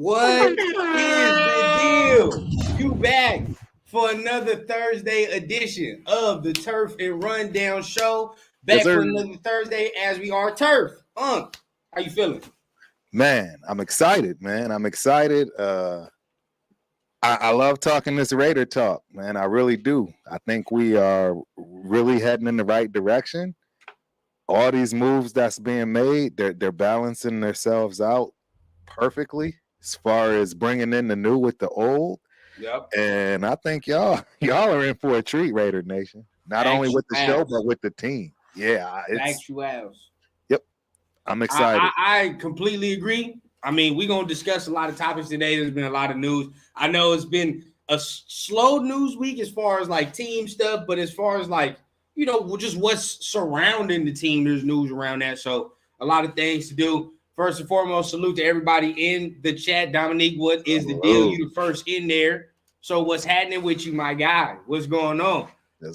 What is the deal? You back for another Thursday edition of the Turf and Rundown Show. Back for another Thursday as we are Turf. How you feeling? Man, I'm excited, man. I'm excited. I love talking this Raider talk, man. I really do. I think we are really heading in the right direction. All these moves that's being made, they're balancing themselves out perfectly as far as bringing in the new with the old. Yep. And I think y'all are in for a treat, Raider Nation. Not only with the show, but with the team. Yeah, Yep. I'm excited. I completely agree. I mean, we're going to discuss a lot of topics today. There's been a lot of news. I know it's been a slow news week as far as like team stuff, but as far as like, you know, just what's surrounding the team, there's news around that. So a lot of things to do. First and foremost, salute to everybody in the chat. Dominique, what is the deal? You the first in there. So what's happening with you, my guy? What's going on? Yes,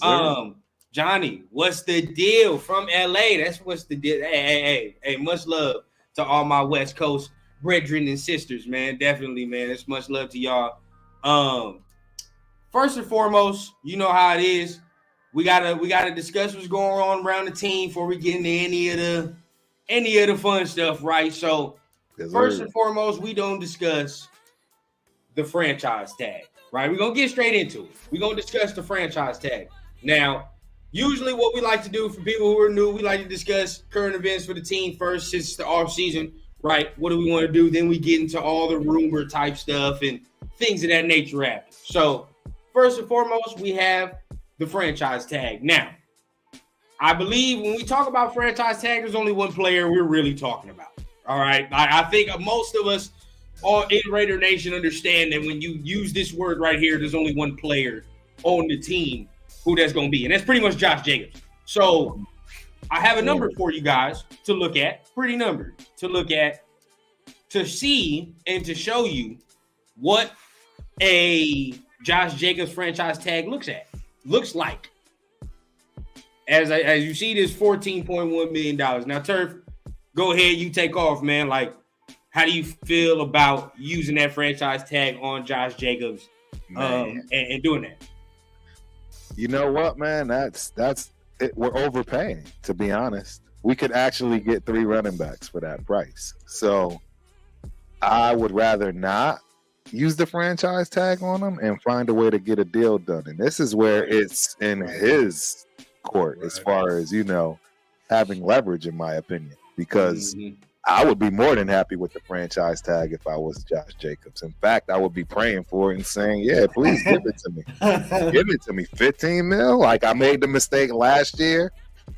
Johnny, what's the deal from LA? That's what's the deal. Hey, much love to all my West Coast brethren and sisters, man. Definitely, man. It's much love to y'all. First and foremost, you know how it is. We gotta discuss what's going on around the team before we get into any of the fun stuff, right? So first and foremost, we don't discuss the franchise tag, right? We're gonna get straight into it. We're gonna discuss the franchise tag. Now, usually what we like to do for people who are new, we like to discuss current events for the team first since the offseason, right? What do we want to do? Then we get into all the rumor type stuff and things of that nature after. So first and foremost, we have the franchise tag. Now, I believe when we talk about franchise tag, there's only one player we're really talking about. All right. I think most of us all in Raider Nation understand that when you use this word right here, there's only one player on the team who that's going to be. And that's pretty much Josh Jacobs. So I have a number for you guys to look at, pretty number to look at, to see and to show you what a Josh Jacobs franchise tag looks like. As you see this $14.1 million. Now, Turf, go ahead, you take off, man. Like, how do you feel about using that franchise tag on Josh Jacobs and doing that? You know what, man? That's it. We're overpaying, to be honest. We could actually get 3 running backs for that price. So I would rather not use the franchise tag on them and find a way to get a deal done. And this is where it's in his court as far as, you know, having leverage, in my opinion, because I would be more than happy with the franchise tag if I was Josh Jacobs. In fact, I would be praying for it and saying, yeah, please give it to me. Give it to me. 15 mil? Like I made the mistake last year.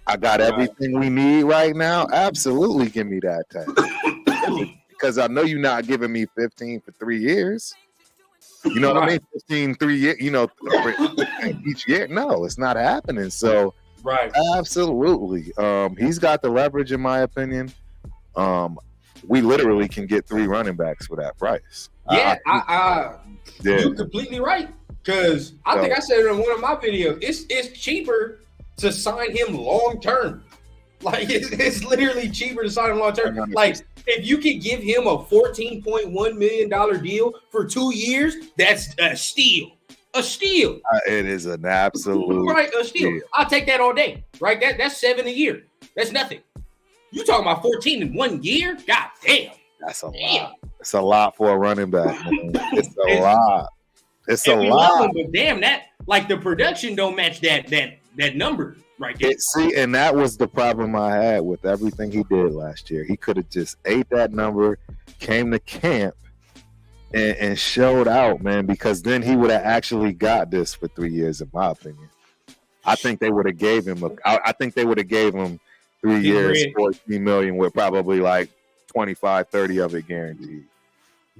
I got everything we need right now. Absolutely give me that tag. Because I know you're not giving me 15 for 3 years. You know what I mean? 15, 3 years, you know, each year. No, it's not happening. So, absolutely. He's got the leverage, in my opinion. We literally can get 3 running backs for that price. Yeah, you're completely right. Because I think I said it in one of my videos. It's cheaper to sign him long term. Like it's literally cheaper to sign him long term. Like if you can give him a $14.1 million deal for 2 years, that's a steal. A steal. It is an absolute a steal. I'll take that all day. Right? That's 7 a year. That's nothing. You talking about 14 in 1 year? God damn. That's a lot. It's a lot for a running back. Man. It's a lot. It's a lot. But damn, that like the production don't match that number right there. See, and that was the problem I had with everything he did last year. He could have just ate that number, came to camp, and showed out, man, because then he would have actually got this for 3 years, in my opinion. I think they would have gave him 3 years, $14 million with probably like 25, 30 of it guaranteed.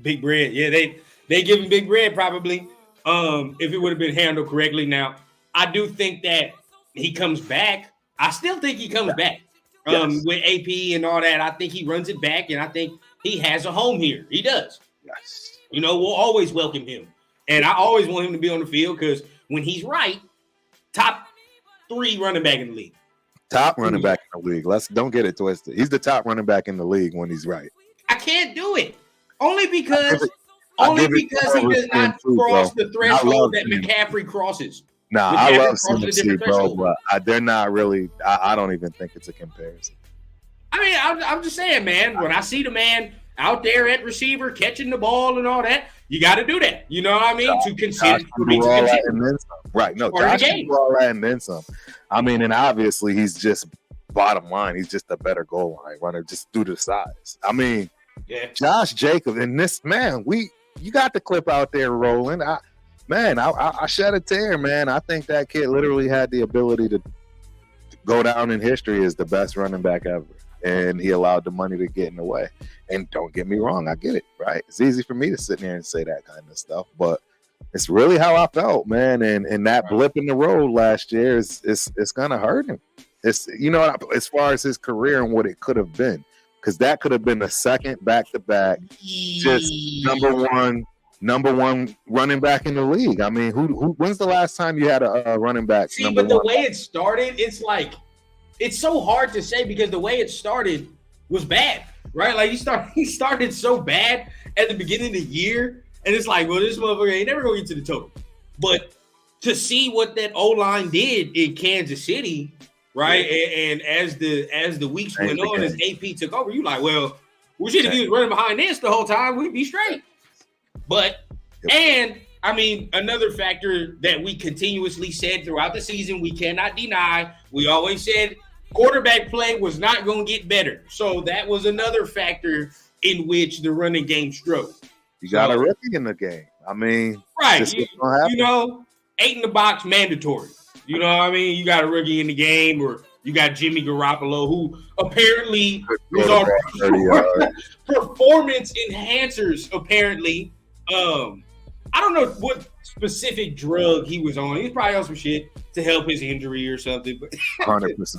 Big bread. Yeah, they give him big bread probably if it would have been handled correctly. Now, I do think that he comes back. I still think he comes back with AP and all that. I think he runs it back, and I think he has a home here. He does. Yes. You know, we'll always welcome him. And I always want him to be on the field because when he's right, top 3 running back in the league. Top running back in the league. Don't get it twisted. He's the top running back in the league when he's right. I can't do it. Only because Only because he does not cross the threshold that McCaffrey crosses. Nah, I love CMC, bro, but they're not really. I don't even think it's a comparison. I mean, I'm just saying, man. When I see the man out there at receiver catching the ball and all that, you got to do that. You know what I mean? To consider, right? No, Josh can do all that and then some. I mean, and obviously he's just bottom line. He's just a better goal line runner, just due to size. I mean, Josh Jacobs and this man, you got the clip out there rolling. I shed a tear, man. I think that kid literally had the ability to go down in history as the best running back ever. And he allowed the money to get in the way. And don't get me wrong, I get it, right? It's easy for me to sit there and say that kind of stuff, but it's really how I felt, man. And that blip in the road last year it's gonna hurt him. It's as far as his career and what it could have been, because that could have been the second back-to-back, just number one running back in the league. I mean, who? When's the last time you had a running back? See, but the way it started, it's like it's so hard to say because the way it started was bad, right? Like he started so bad at the beginning of the year, and it's like, well, this motherfucker ain't never gonna get to the total. But to see what that O-line did in Kansas City, right? And as the weeks went on, as AP took over, you like, well, we should have been running behind this the whole time, we'd be straight. But and I mean, another factor that we continuously said throughout the season, we cannot deny. We always said quarterback play was not going to get better. So that was another factor in which the running game struggled. You got a rookie in the game. I mean, right. 8 in the box mandatory. You know what I mean? You got a rookie in the game, or you got Jimmy Garoppolo, who apparently was our performance enhancers, apparently. I don't know what specific drug he was on. He's probably on some shit to help his injury or something. But 100%.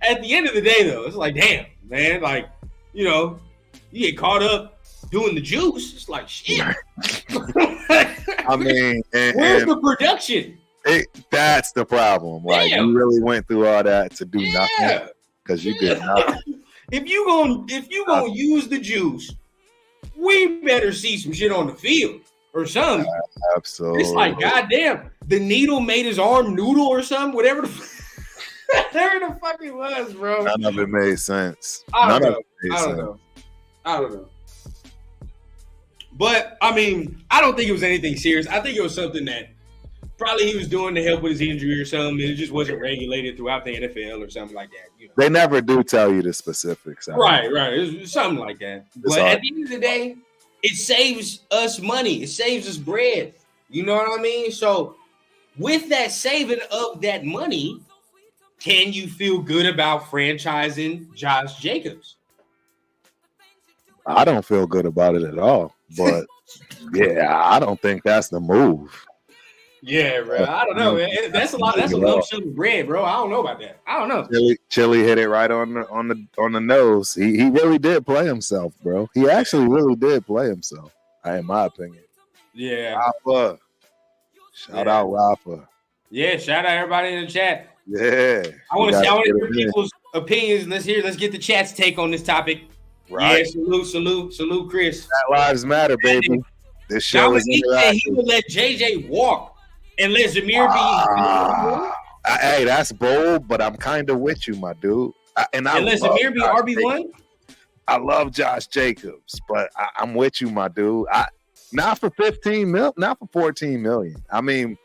At the end of the day, though, it's like, damn, man, like, you get caught up doing the juice. It's like, shit. I mean, where's the production? That's the problem. Like, you really went through all that to do nothing because you did nothing. If you gonna use the juice, we better see some shit on the field or something. Absolutely. It's like, goddamn, the needle made his arm noodle or something, whatever the fuck it was, bro. None of it made sense. I don't know. But, I mean, I don't think it was anything serious. I think it was something that probably he was doing to help with his injury or something. It just wasn't regulated throughout the NFL or something like that. They never do tell you the specifics. Right. It's something like that. But at the end of the day, it saves us money. It saves us bread. You know what I mean? So with that saving of that money, can you feel good about franchising Josh Jacobs? I don't feel good about it at all. But, I don't think that's the move. Yeah, bro. I don't know, man. That's a lot. That's a lump sum of bread, bro. I don't know about that. I don't know. Chili hit it right on the nose. He really did play himself, bro. He actually really did play himself, in my opinion. Yeah. Rafa. Shout out Rafa. Yeah, shout out everybody in the chat. Yeah. I want to hear people's opinions. Let's get the chat's take on this topic. Right. Yeah, salute, Chris. That lives matter, baby. This show is interactive. He would let JJ walk and let Zamir be. Hey, that's bold, but I'm kind of with you, my dude. And let Zamir be RB1? I love Josh Jacobs, but I'm with you, my dude. Not for 15 mil, not for 14 million. I mean,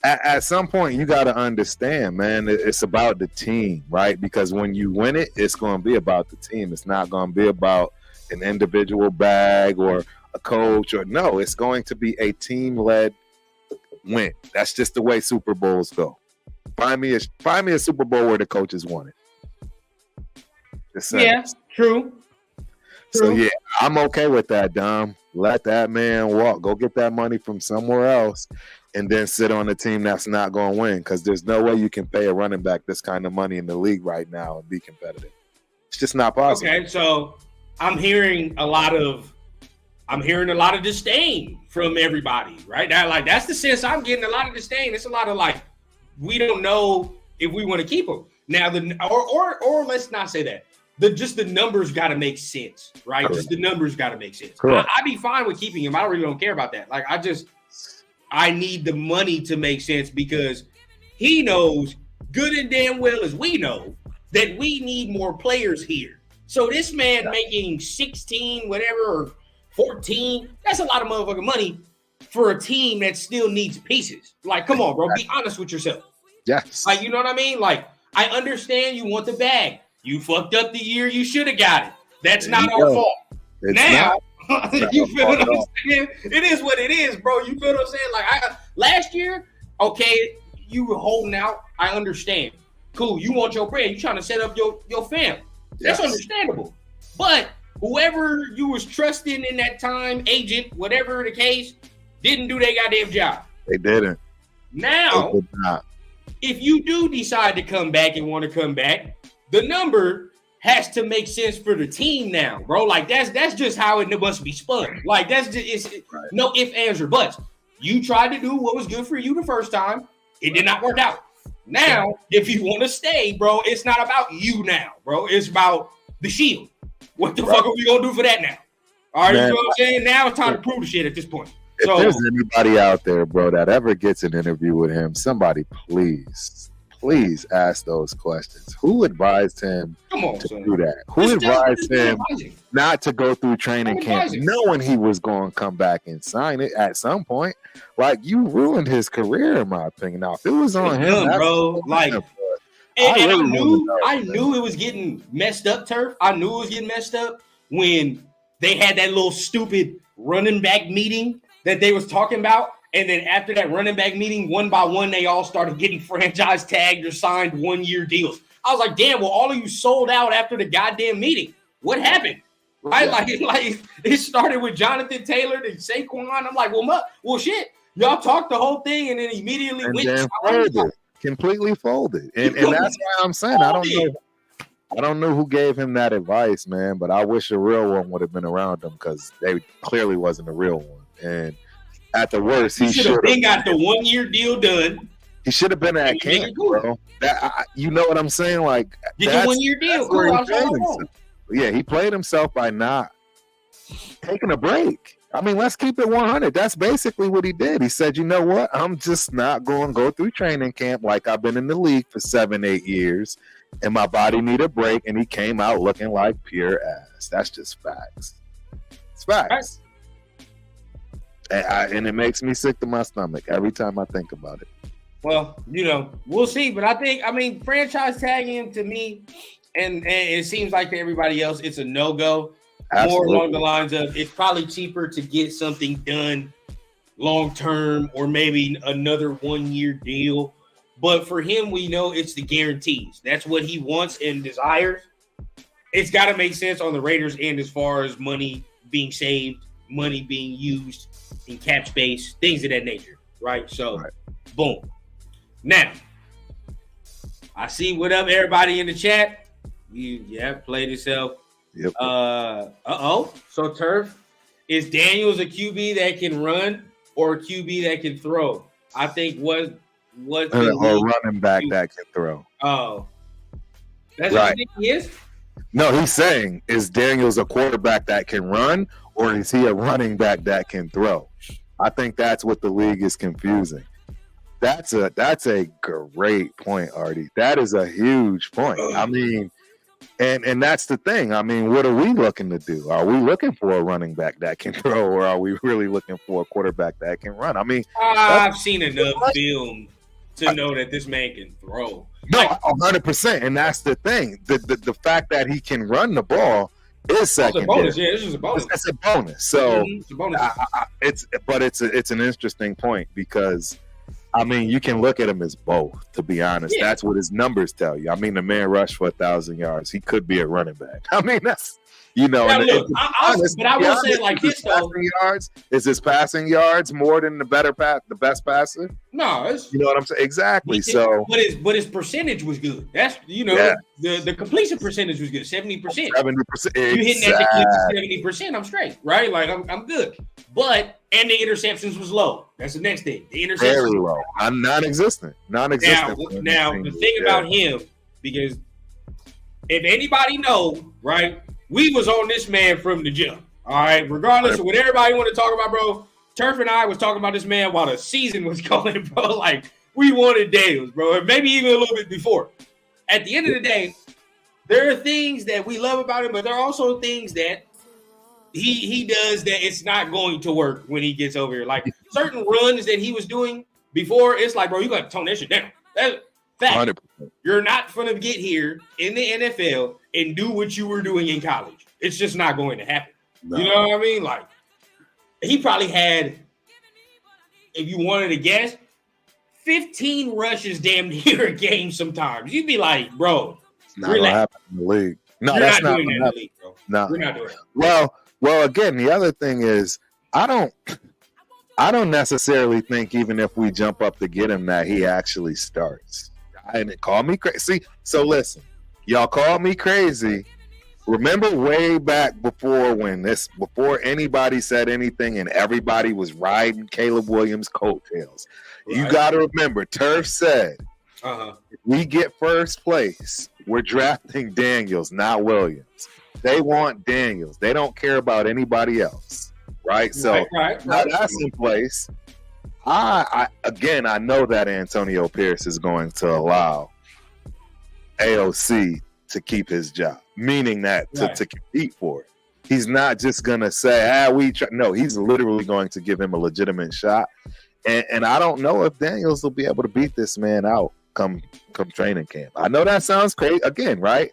at some point, you got to understand, man, it's about the team, right? Because when you win it, it's going to be about the team. It's not going to be about an individual bag or a coach it's going to be a team-led win. That's just the way Super Bowls go. Find me a Super Bowl where the coaches won it. Yeah, true. So, I'm okay with that, Dom. Let that man walk. Go get that money from somewhere else and then sit on a team that's not going to win, because there's no way you can pay a running back this kind of money in the league right now and be competitive. It's just not possible. Okay, so I'm hearing a lot of disdain from everybody, right? Now, like, that's the sense I'm getting, a lot of disdain. It's a lot of like, we don't know if we want to keep him. Now, or let's not say that. the numbers got to make sense, right? Correct. Just the numbers got to make sense. I'd be fine with keeping him. I really don't care about that. Like, I need the money to make sense because he knows good and damn well as we know that we need more players here. So this man making 16, whatever, or 14, that's a lot of motherfucking money for a team that still needs pieces. Like, come on, bro. Be honest with yourself. Yes. Like, you know what I mean? Like, I understand you want the bag. You fucked up the year you should have got it. That's not our fault. Now, you feel what I'm saying? It is what it is, bro. You feel what I'm saying? Like, last year, okay, you were holding out. I understand. Cool. You want your bread. You trying to set up your family. That's understandable. But whoever you was trusting in that time, agent, whatever the case, didn't do their goddamn job. They didn't. Now, they did not. If you do decide to come back and want to come back, the number has to make sense for the team now, bro. Like, that's just how it must be spun. Like, that's just no ifs, ands, or buts. You tried to do what was good for you the first time. It did not work out. Now, if you want to stay, bro, it's not about you now, bro. It's about the Shield. What the fuck are we going to do for that now? All right, you know what I'm saying? Now it's time to prove the shit at this point. If there's anybody out there, bro, that ever gets an interview with him, somebody please ask those questions. Who advised him to do that? Who advised him not to go through training camp knowing he was going to come back and sign it at some point? Like, you ruined his career, in my opinion. Now, if it was on him, bro, like, I knew it was getting messed up, Turf. I knew it was getting messed up when they had that little stupid running back meeting that they was talking about. And then after that running back meeting, one by one, they all started getting franchise tagged or signed 1-year deals. I was like, damn, well, all of you sold out after the goddamn meeting. What happened? Right? Yeah. Like it started with Jonathan Taylor to Saquon. I'm like, well, shit. Y'all talked the whole thing and then immediately completely folded. And that's why I'm saying I don't know who gave him that advice, man, but I wish a real one would have been around him because they clearly wasn't a real one. And at the worst, he should have been got the 1-year deal done. He should have been at camp, bro. You know what I'm saying? Like, get the 1-year deal. Cool, yeah, he played himself by not taking a break. I mean, let's keep it 100. That's basically what he did. He said, you know what? I'm just not going to go through training camp like I've been in the league for 7-8 years, and my body need a break, and he came out looking like pure ass. That's just facts. It's facts. And it makes me sick to my stomach every time I think about it. Well, we'll see. But I mean, franchise tagging to me, and it seems like to everybody else, it's a no-go. Absolutely. More along the lines of it's probably cheaper to get something done long-term or maybe another 1-year deal. But for him, we know it's the guarantees. That's what he wants and desires. It's got to make sense on the Raiders' end as far as money being saved, money being used in cap space, things of that nature, right? So, Boom. Now, I see what up, everybody in the chat. Played yourself. Yep. So, Turf, is Daniels a QB that can run or a QB that can throw? I think what or running back that can throw. Oh, that's what you think he is? No, he's saying, is Daniels a quarterback that can run, or is he a running back that can throw? I think that's what the league is confusing. That's a great point, Artie. That is a huge point. I mean, and that's the thing. I mean, what are we looking to do? Are we looking for a running back that can throw, or are we really looking for a quarterback that can run? I mean, I've seen enough film to know that this man can throw. No, 100%. And that's the thing. The fact that he can run the ball is secondary. It's a bonus. Yeah, this is a bonus. It's a bonus. So it's a bonus. It's an interesting point because, I mean, you can look at him as both, to be honest. Yeah. That's what his numbers tell you. I mean, the man rushed for 1,000 yards. He could be a running back. I mean, that's, I will say it like this, though. Is his passing yards more than the best passer? No. It's, you know what I'm saying? Exactly. But his percentage was good. That's, the completion percentage was good, 70%. 70%. You hitting that clip 70%, I'm straight, right? Like, I'm good. And the interceptions was low. That's the next thing. The interceptions very low. I'm non-existent. Now the thing about him, because if anybody know, right, we was on this man from the jump. All right, regardless of what everybody want to talk about, bro. Turf and I was talking about this man while the season was going, bro. Like, we wanted Daniels, bro, and maybe even a little bit before. At the end of the day, there are things that we love about him, but there are also things that he does that it's not going to work when he gets over here. Like certain runs that he was doing before, it's like, bro, you got to tone that shit down. That's fact. 100%. You're not going to get here in the NFL and do what you were doing in college. It's just not going to happen. No. You know what I mean? Like, he probably had, if you wanted to guess, 15 rushes damn near a game sometimes. You'd be like, bro, it's not going to happen in the league. No, you're that's not not doing that in the league, bro. No. We're not doing it. Well, again, the other thing is, I don't necessarily think even if we jump up to get him that he actually starts. And call me crazy. So listen, y'all call me crazy. Remember way back before anybody said anything and everybody was riding Caleb Williams' coattails. Right. You got to remember, Turf said, if we get first place, we're drafting Daniels, not Williams. They want Daniels. They don't care about anybody else, right? So now that's in place. I know that Antonio Pierce is going to allow AOC to keep his job, meaning that to compete for it. He's not just going to say, no, he's literally going to give him a legitimate shot. And I don't know if Daniels will be able to beat this man out come training camp. I know that sounds crazy again, right?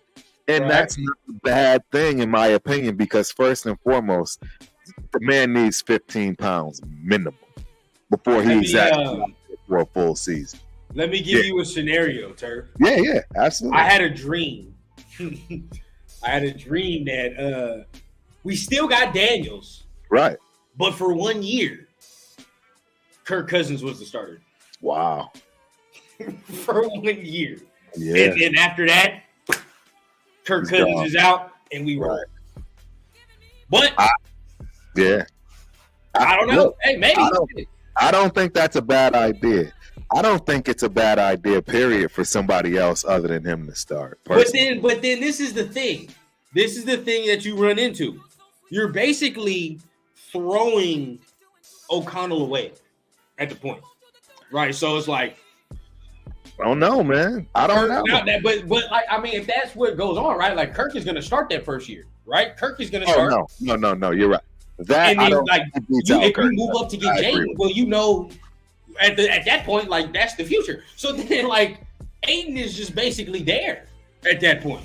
And that's not a bad thing in my opinion, because first and foremost, the man needs 15 pounds minimum before he's for a full season. Let me give you a scenario, Turf. Yeah, absolutely. I had a dream. I had a dream that we still got Daniels. Right. But for 1 year, Kirk Cousins was the starter. Wow. For 1 year. Yeah. And then after that, Kirk Cousins is out and we roll. But I don't know. Look, hey, maybe. I don't think that's a bad idea. I don't think it's a bad idea, period, for somebody else other than him to start. Personally. But then this is the thing. This is the thing that you run into. You're basically throwing O'Connell away at the point. Right? So it's like, I don't know, man. I don't know. But like, I mean, if that's what goes on, right? Like Kirk is going to start that first year, right? Kirk is going to start. No. You're right. That and then, if you move up to get Jaden, well, you know, at that point, like that's the future. So then, like, Aiden is just basically there at that point.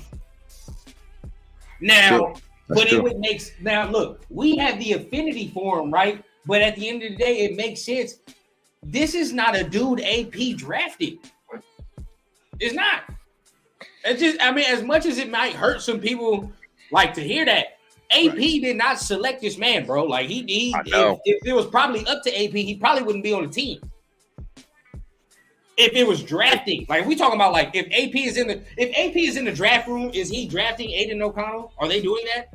Now, it makes now. Look, we have the affinity for him, right? But at the end of the day, it makes sense. This is not a dude AP drafted. It's not. It's just, I mean, as much as it might hurt some people, like to hear that, AP did not select this man, bro. Like he if it was probably up to AP, he probably wouldn't be on the team. If it was drafting, like we talking about, like if AP is in the draft room, is he drafting Aiden O'Connell? Are they doing that?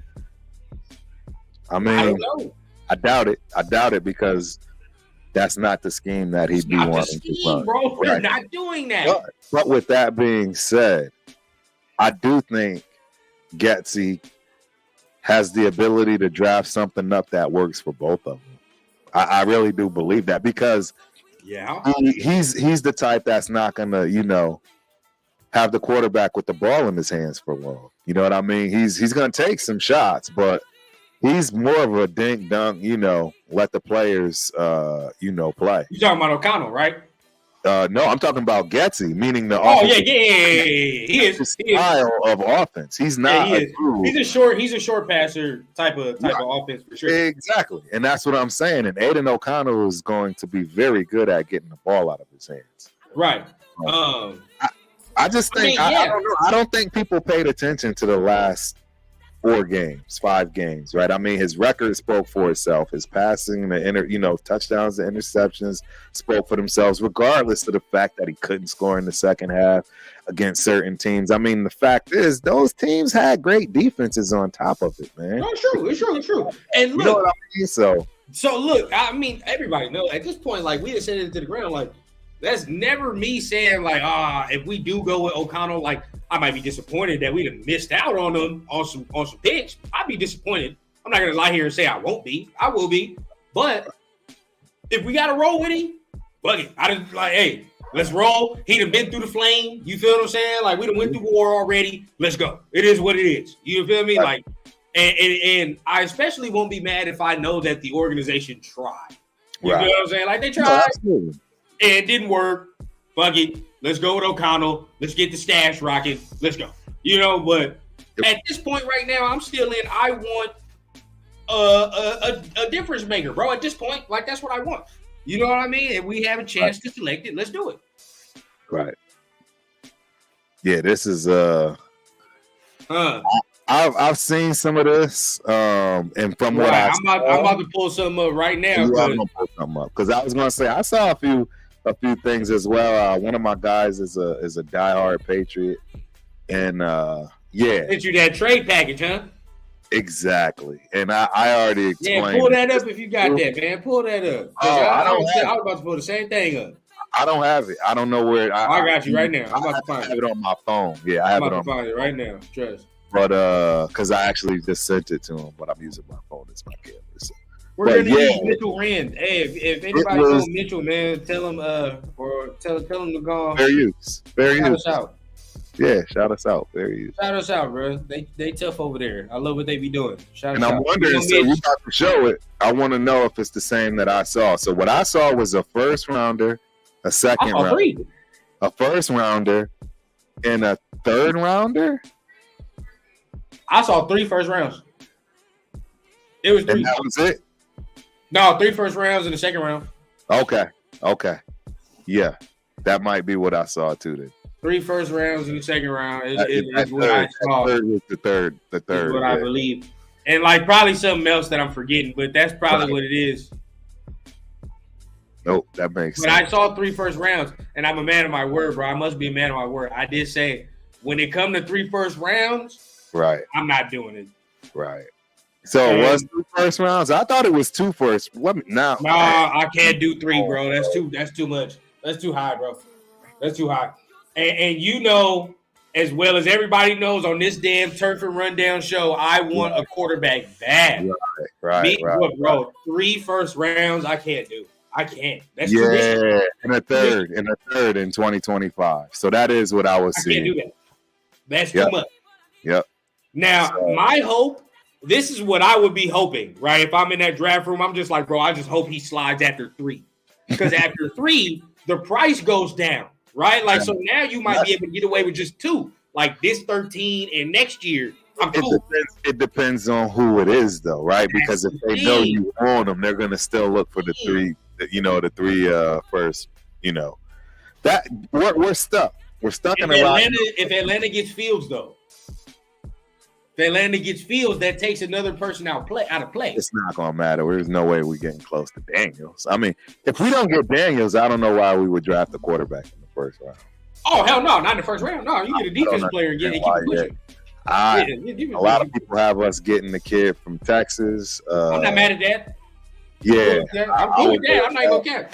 I mean, I don't know. I doubt it because that's not the scheme that he'd be wanting to run. Bro. We're not doing that. But with that being said, I do think Getsy has the ability to draft something up that works for both of them. I really do believe that because he's the type that's not gonna, have the quarterback with the ball in his hands for long. You know what I mean? He's gonna take some shots, but he's more of a dink dunk, let the players play. You talking about O'Connell, right? No, I'm talking about Getsy, meaning the He is style of offense. He's not. He's a short passer type of offense for sure. Exactly, and that's what I'm saying. And Aiden O'Connell is going to be very good at getting the ball out of his hands. Right. I just think I don't know. I don't think people paid attention to the last 5 games, right? I mean, his record spoke for itself. His passing, touchdowns, the interceptions spoke for themselves, regardless of the fact that he couldn't score in the second half against certain teams. I mean, the fact is, those teams had great defenses on top of it, man. No, it's true. And look, you know what I mean? So look, I mean, everybody knows at this point, like we just said it to the ground, like that's never me saying like, if we do go with O'Connell, like I might be disappointed that we done missed out on them on some picks. I'd be disappointed. I'm not gonna lie here and say I won't be. I will be. But if we gotta roll with him, fuck it. I just like, hey, let's roll. He done been through the flame. You feel what I'm saying? Like, we done went through war already. Let's go. It is what it is. You feel me? Like, and I especially won't be mad if I know that the organization tried. You feel what I'm saying? Like, they tried and it didn't work. Fuck it. Let's go with O'Connell. Let's get the stash rocking. Let's go. You know, but at this point right now, I'm still in. I want a difference maker, bro. At this point, like, that's what I want. You know what I mean? If we have a chance to select it, let's do it. Right. Yeah, this is I've seen some of this, and from what I'm about to pull something up right now. I'm gonna pull something up because I was gonna say I saw a few things as well. One of my guys is a diehard Patriot, and sent you that trade package, huh? Exactly, and I already explained. Yeah, pull that up if you got that, man. Pull that up. I was about to pull the same thing up. I don't have it. I don't know where. I got you right now. I'm about to find it. I have it on my phone. Yeah, I have it on. Find it right now. Trust. But because I actually just sent it to him, but I'm using my phone as my camera. So. We're gonna need Mitchell Rand. Hey, if anybody knows Mitchell, man, tell him or tell him to go. Fair use. Shout us out. Yeah, shout us out. Fair use. Shout us out, bro. They tough over there. I love what they be doing. Shout us out. And I'm wondering, so you got to show it. I want to know if it's the same that I saw. So what I saw was a first rounder, a second rounder, a first rounder, and a third rounder. I saw 3 first rounds. It was 3. And that was it? No, 3 first rounds in the second round. Okay. Yeah, that might be what I saw too then. 3 first rounds in the second round is what I saw. The third. Is what I believe. And like probably something else that I'm forgetting, but that's probably what it is. Nope, that makes sense. But I saw 3 first rounds, and I'm a man of my word, bro. I must be a man of my word. I did say when it come to 3 first rounds, right, I'm not doing it. Right. So it was 2 first rounds? I thought it was 2 first. Nah, I can't do 3, bro. That's too much. That's too high, bro. That's too high. And you know, as well as everybody knows on this damn Turf and Rundown show, I want a quarterback bad. Right. Bro, 3 first rounds, I can't do. I can't. That's traditional. And a third in 2025. So that is what I was seeing. I can't do that. That's too much. Yep. Now, my hope, this is what I would be hoping, right? If I'm in that draft room, I'm just like, bro, I just hope he slides after 3. Because after 3, the price goes down, right? Like, so now you might be able to get away with just 2. Like this 13 and next year, I'm cool. It depends on who it is, though, right? Because if they know you own them, they're going to still look for the 3, the 3 first, That we're stuck. We're stuck in a lot. If Atlanta gets Fields, though. If Atlanta gets Fields, that takes another person out of play. It's not going to matter. There's no way we're getting close to Daniels. I mean, if we don't get Daniels, I don't know why we would draft a quarterback in the first round. Oh, hell no, not in the first round. No, you get a defensive player and keep pushing. A lot of people have us getting the kid from Texas. I'm not mad at that. Yeah. I'm cool with that. I'm not going to care.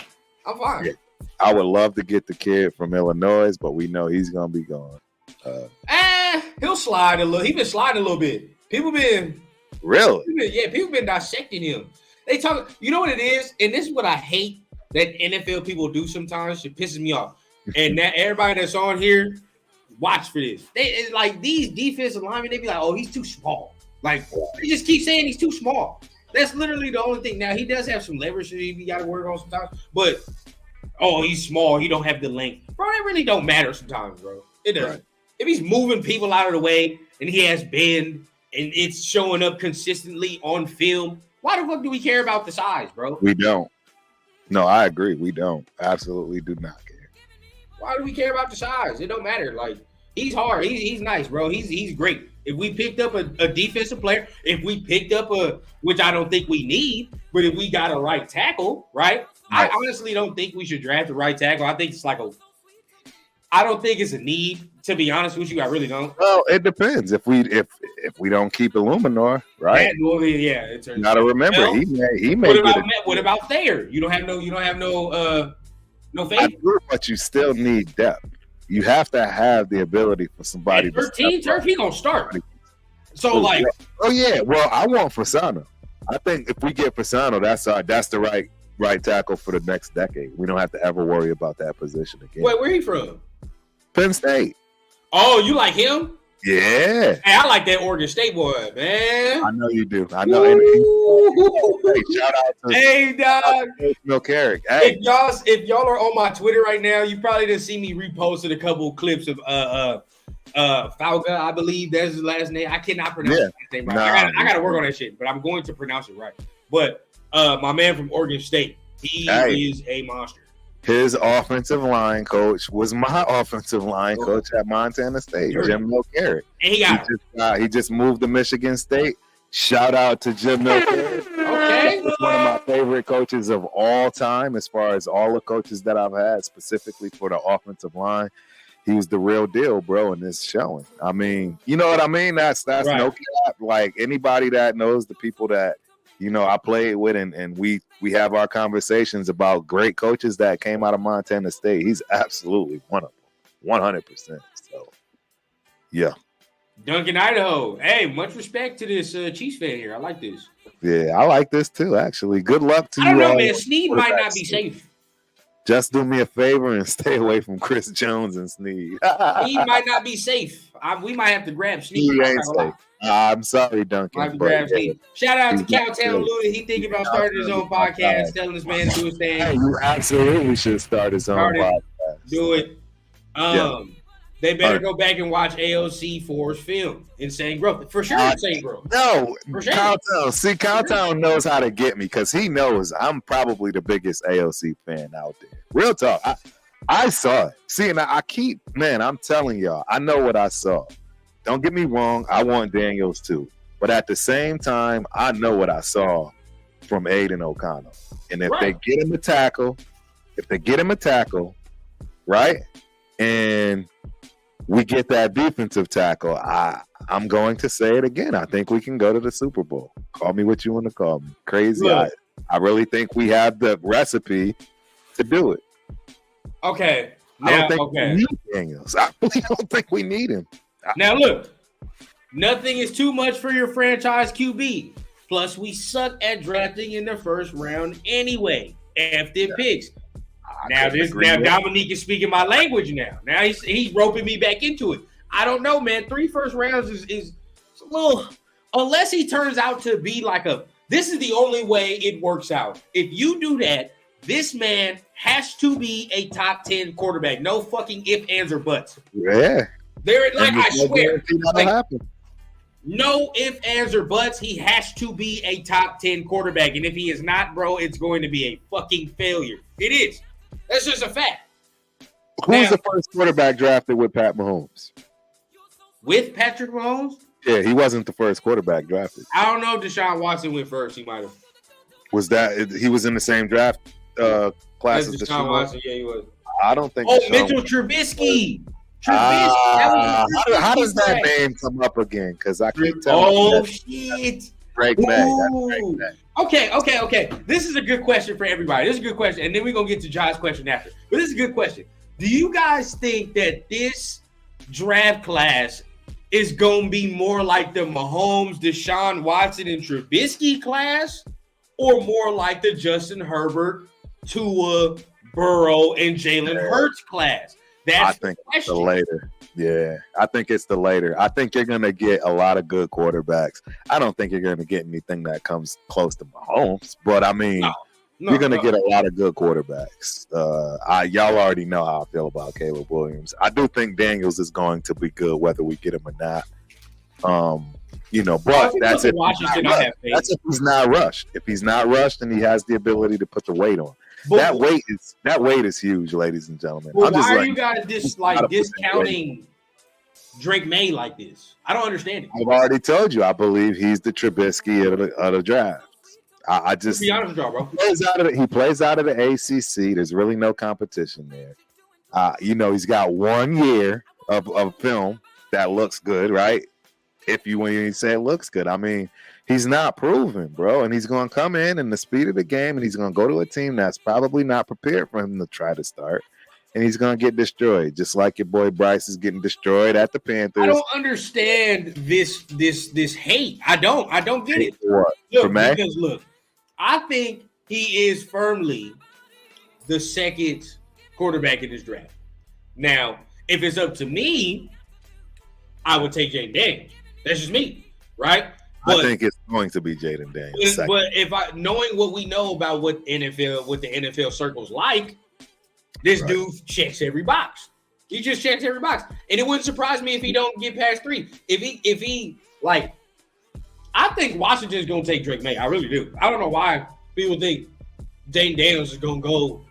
I'm fine. Yeah. I would love to get the kid from Illinois, but we know he's going to be gone. He'll slide a little. He's been sliding a little bit. People been dissecting him. They talk. You know what it is, and this is what I hate that NFL people do sometimes. It pisses me off. And that everybody that's on here, watch for this. It's like these defensive linemen. They be like, "Oh, he's too small." Like they just keep saying he's too small. That's literally the only thing. Now he does have some leverage that he got to work on sometimes, but he's small. He don't have the length, bro. That really don't matter sometimes, bro. It doesn't. Right. If he's moving people out of the way and he has bend and it's showing up consistently on film, why the fuck do we care about the size, bro? We don't. No, I agree. We don't. Absolutely do not care. Why do we care about the size? It don't matter. Like, he's hard. He's nice, bro. He's great. If we picked up a defensive player, if we picked up which I don't think we need, but if we got a right tackle, right? I honestly don't think we should draft the right tackle. I think it's like I don't think it's a need, to be honest with you. I really don't. Well, it depends. If we don't keep Illuminor, right? Yeah. You gotta remember, he may. What about Thayer? You don't have no faith. But you still need depth. You have to have the ability for somebody. At 13, Turf, he gonna start. So like, oh yeah. Well, I want Fasano. I think if we get Fasano, that's the right tackle for the next decade. We don't have to ever worry about that position again. Wait, where he from? Penn State. Oh, you like him? Yeah. Hey, I like that Oregon State boy, man. I know you do. I know. Hey, shout out to dog. Milk Carrick. Hey. If y'all are on my Twitter right now, you probably didn't see me reposted a couple of clips of Fauga, I believe that's his last name. I cannot pronounce his name right. I gotta work on that shit, but I'm going to pronounce it right. But my man from Oregon State, he is a monster. His offensive line coach was my offensive line coach at Montana State, Jim Milcarrick. And he just moved to Michigan State. Shout out to Jim Milcarrick. Okay. He's one of my favorite coaches of all time as far as all the coaches that I've had, specifically for the offensive line. He was the real deal, bro, and it's showing. I mean, you know what I mean? That's right. No cap. Like, anybody that knows the people that, you know, I played with and we have our conversations about great coaches that came out of Montana State. He's absolutely one of them, 100%. So, yeah. Duncan, Idaho. Hey, much respect to this Chiefs fan here. I like this. Yeah, I like this too, actually. Good luck to you. I don't know, man. Snead might not be safe. Just do me a favor and stay away from Chris Jones and Snead. He might not be safe. We might have to grab Snead. He ain't safe. I'm sorry, Duncan. Shout out to Cowtown Luda. He thinking about starting his own podcast, telling this man to do his thing. Hey, you absolutely should start his own podcast. Do it. They better go back and watch AOC Force film. Insane Growth. For sure, Insane Growth. No, sure. Cowtown. See, Cowtown knows how to get me because he knows I'm probably the biggest AOC fan out there. Real talk. I saw it. See, and I'm telling y'all, I know what I saw. Don't get me wrong, I want Daniels too. But at the same time, I know what I saw from Aiden O'Connell. And if they get him a tackle, right? And we get that defensive tackle, I'm going to say it again. I think we can go to the Super Bowl. Call me what you want to call me. Crazy. I really think we have the recipe to do it. Okay. I don't think we need Daniels. I really don't think we need him. Now look, nothing is too much for your franchise QB. Plus, we suck at drafting in the first round anyway. F them picks. Now Dominique is speaking my language now. Now he's roping me back into it. I don't know, man. 3 first rounds is a little, unless he turns out to be like this is the only way it works out. If you do that, this man has to be a top 10 quarterback. No fucking ifs, ands, or buts. Yeah. I swear. No ifs, ands, or buts. He has to be a top 10 quarterback. And if he is not, bro, it's going to be a fucking failure. It is. That's just a fact. Who's the first quarterback drafted with Pat Mahomes? With Patrick Mahomes? Yeah, he wasn't the first quarterback drafted. I don't know if Deshaun Watson went first. He might have. He was in the same draft class as Deshaun Watson? Yeah, he was. I don't think. Mitchell Trubisky. How does that name come up again? Because I keep telling shit. Break back. Okay. This is a good question for everybody. This is a good question. And then we're going to get to Josh's question after. But this is a good question. Do you guys think that this draft class is going to be more like the Mahomes, Deshaun Watson, and Trubisky class? Or more like the Justin Herbert, Tua, Burrow, and Jalen Hurts class? I think it's the later. Yeah, I think it's the later. I think you're going to get a lot of good quarterbacks. I don't think you're going to get anything that comes close to Mahomes, but I mean, you're going to get a lot of good quarterbacks. Y'all already know how I feel about Caleb Williams. I do think Daniels is going to be good, whether we get him or not. But that's if he's not rushed. If he's not rushed, and he has the ability to put the weight on. That weight is huge, ladies and gentlemen. Well, why are you guys discounting Drake May like this? I don't understand it. I've already told you. I believe he's the Trubisky of the draft. I just be honest with y'all, bro. He plays out of the ACC. There's really no competition there. He's got 1 year of film that looks good, right? When you say it looks good, I mean, he's not proven, bro. And he's going to come in the speed of the game, and he's going to go to a team that's probably not prepared for him to try to start. and he's going to get destroyed, just like your boy Bryce is getting destroyed at the Panthers. I don't understand this hate. I don't get it. What? Because look, I think he is firmly the second quarterback in this draft. Now, if it's up to me, I would take Jaden Daniels. That's just me, right? But, I think it's going to be Jaden Daniels. But knowing what we know about what the NFL circles like, this dude checks every box. He just checks every box, and it wouldn't surprise me if he don't get past 3. If he like, I think Washington's gonna take Drake May. I really do. I don't know why people think Jaden Daniels is gonna go